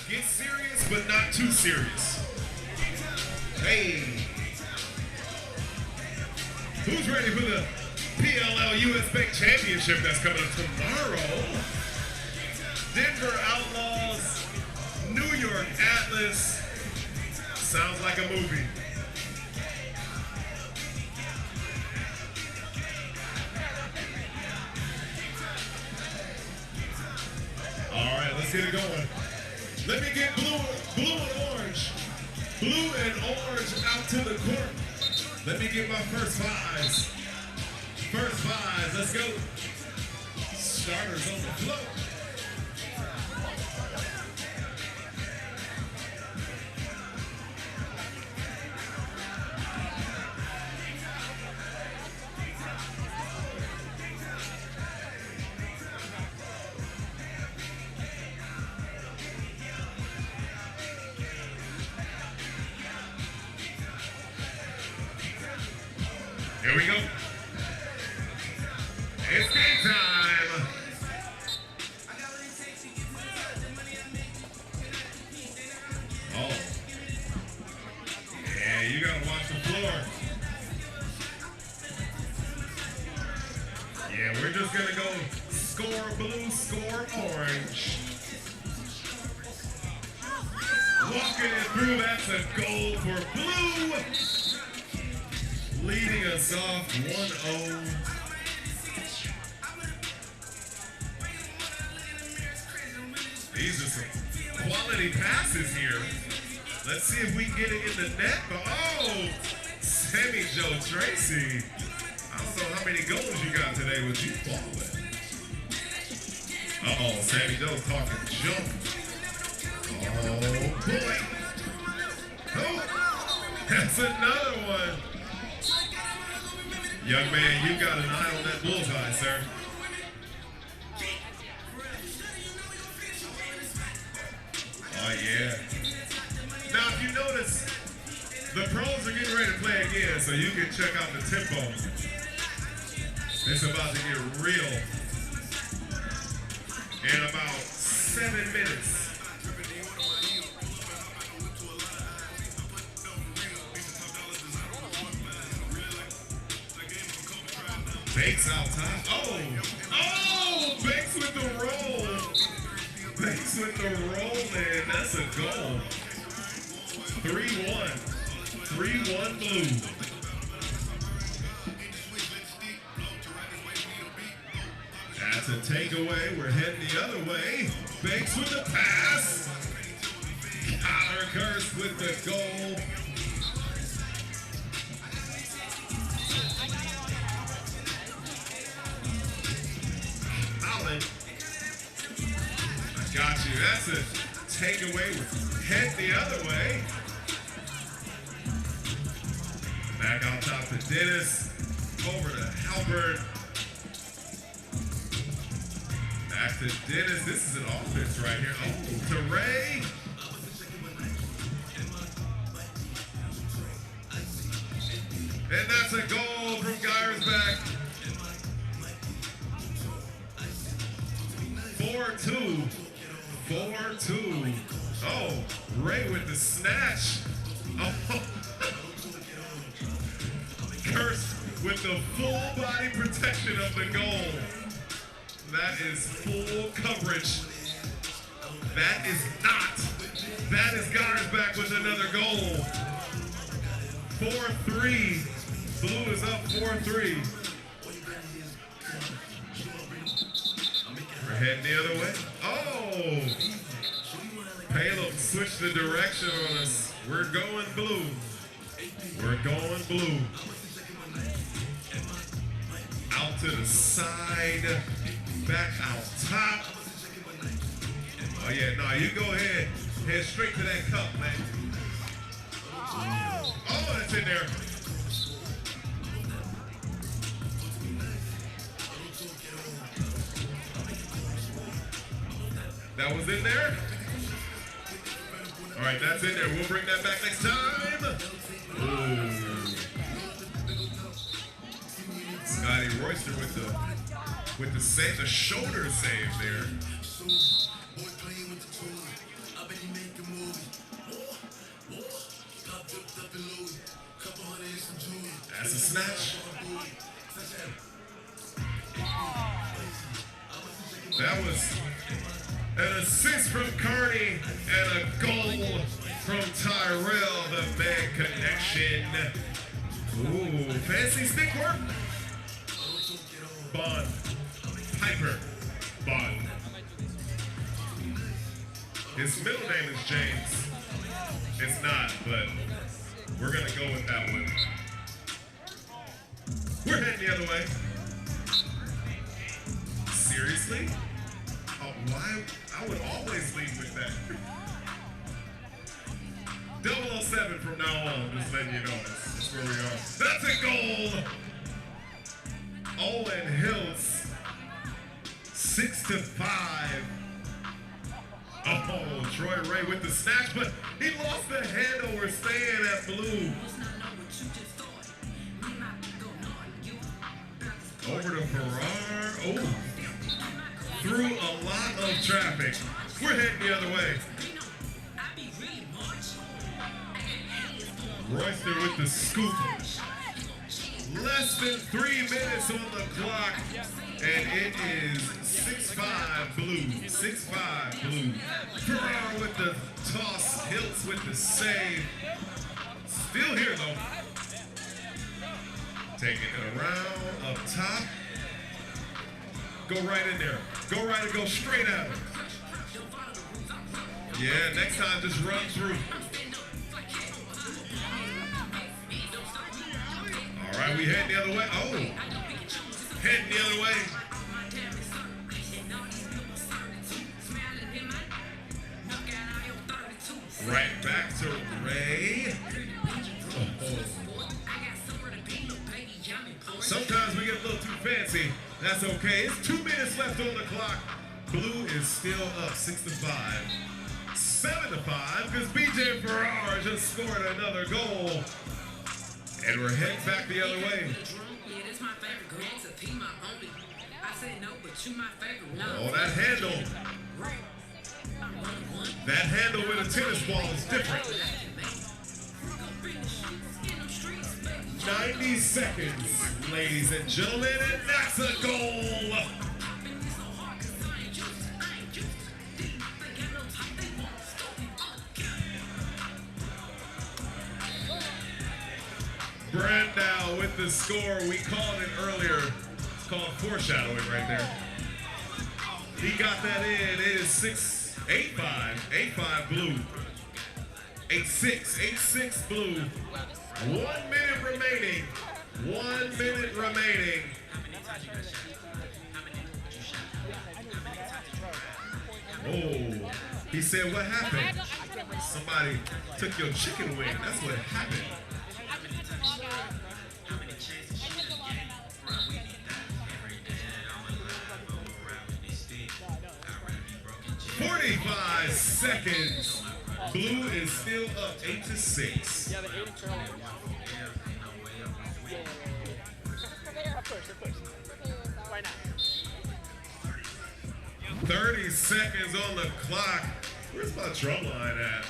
get serious, but not too serious. Hey. Who's ready for the PLL US Bank Championship that's coming up tomorrow? Denver Outlaws, New York Atlas. Sounds like a movie. All right, let's get it going. Let me get blue and orange. Blue and orange out to the court. Let me get my first fives. First fives, let's go. Starters on the floor. Here we go. It's game time. Oh. Yeah, you gotta watch the floor. Yeah, we're just gonna go score blue, score orange. Walking it through, that's a goal for blue. Leading us off 1-0. These are some quality passes here. Let's see if we can get it in the net. But oh, Sammy Joe Tracy. I don't know how many goals you got today with you balling. Uh-oh, Sammy Joe's talking junk. Oh, boy. Oh, that's another one. Young man, you got an eye on that bullseye, sir. Oh, yeah. Now, if you notice, the pros are getting ready to play again, so you can check out the tempo. It's about to get real in about 7 minutes. Banks out top. Oh! Banks with the roll. Banks with the roll, man. That's a goal. 3-1. 3-1 blue. That's a takeaway. We're heading the other way. Banks with the pass. Connor Kurst with the goal. Got you. That's a takeaway. Head the other way. Back on top to Dennis. Over to Halbert. Back to Dennis. This is an offense right here. Oh, to Ray. And that's a goal from Gyersbeck. 4-2. 4-2. Oh, Ray with the snatch. Oh. Kurst with the full body protection of the goal. That is full coverage. That is not. That is Gyersbeck with another goal. 4-3. Blue is up 4-3. We're heading the other way. Oh! Palum switched the direction on us. We're going blue. We're going blue. Out to the side. Back out top. Oh yeah, no, you go ahead. Head straight to that cup, man. Oh, that's in there. That was in there? All right, that's in there. We'll bring that back next time. Ooh. Scotty Royster with the save, the shoulder save there. That's a snatch. That was an assist from Carney and a goal from Tyrell, the man connection. Ooh, fancy stick work. Bond. Piper. Bond. His middle name is James. It's not, but we're going to go with that one. We're heading the other way. Seriously? Oh, Why? I would always lead with that. 007 from now on, just letting you know. That's where we are. That's a goal. Owen Hills, 6-5. Oh, Troy Ray with the snatch, but he lost the handle. We're staying at blue. Over to Farrar. Oh, through a lot of traffic. We're heading the other way. Royster with the scoop. Less than 3 minutes on the clock, and it is 6-5 blue. 6-5 blue. Farrar with the toss. Hiltz with the save. Still here though. Taking it around up top. Go right in there. Go right and go straight at him. Yeah, next time just run through. All right, we heading the other way. Oh, heading the other way. Right back to Ray. Oh. Sometimes we get a little too fancy. That's okay. It's 2 minutes left on the clock. Blue is still up 6-5. 7-5 because BJ Farrar just scored another goal. And we're heading back the other way. Oh, that handle. That handle with a tennis ball is different. 90 seconds, ladies and gentlemen, and that's a goal. Brandow with the score. We called it earlier. It's called foreshadowing right there. He got that in. It is 8-5. 8-5 blue. 8-6. 8-6 blue. 1 minute remaining. 1 minute remaining. Oh, he said, what happened? Somebody took your chicken wing. That's what happened. 45 seconds. Blue is still up 8-6. 30 seconds on the clock. Where's my drum line at?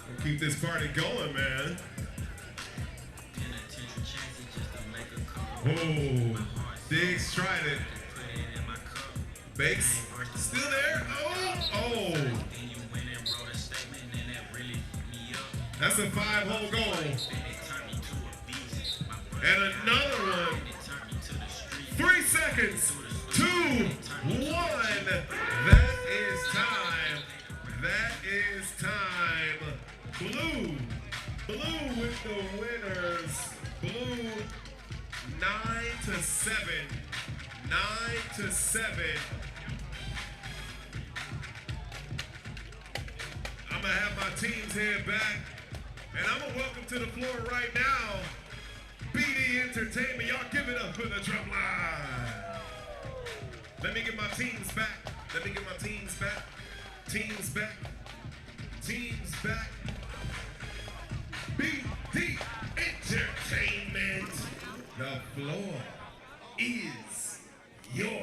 We'll keep this party going, man. Oh, Diggs tried it. Bakes still there. Oh. That's a 5-hole goal. And another one. 3 seconds. 2, 1. That is time. That is time. Blue with the winners. Blue 9-7. 9-7. I'm gonna have my teams head back, and I'm gonna welcome to the floor right now, BD Entertainment. Y'all give it up for the drum line. Let me get my teams back. Let me get my teams back. Teams back. Teams back. BD Entertainment. The floor is yours.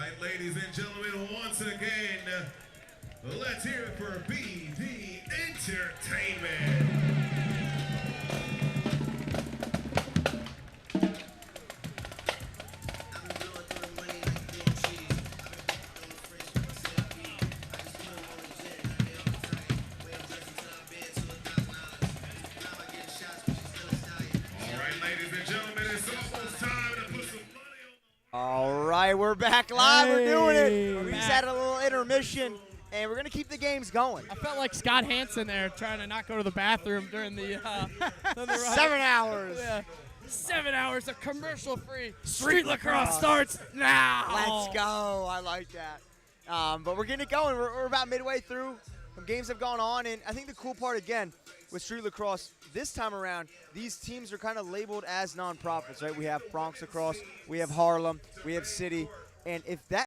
right, ladies and gentlemen, once again, let's hear it for BD Entertainment. All right, we're back live. We're doing it. We just had a little intermission, and we're going to keep the games going. I felt like Scott Hansen there trying to not go to the bathroom during the 7 hours. Yeah. 7 hours of commercial-free street lacrosse starts now. Let's go. I like that. But we're getting it going. We're about midway through. Some games have gone on, and I think the cool part, again, with street lacrosse this time around, these teams are kind of labeled as nonprofits, right? We have Bronx Lacrosse, we have Harlem, we have City, and if that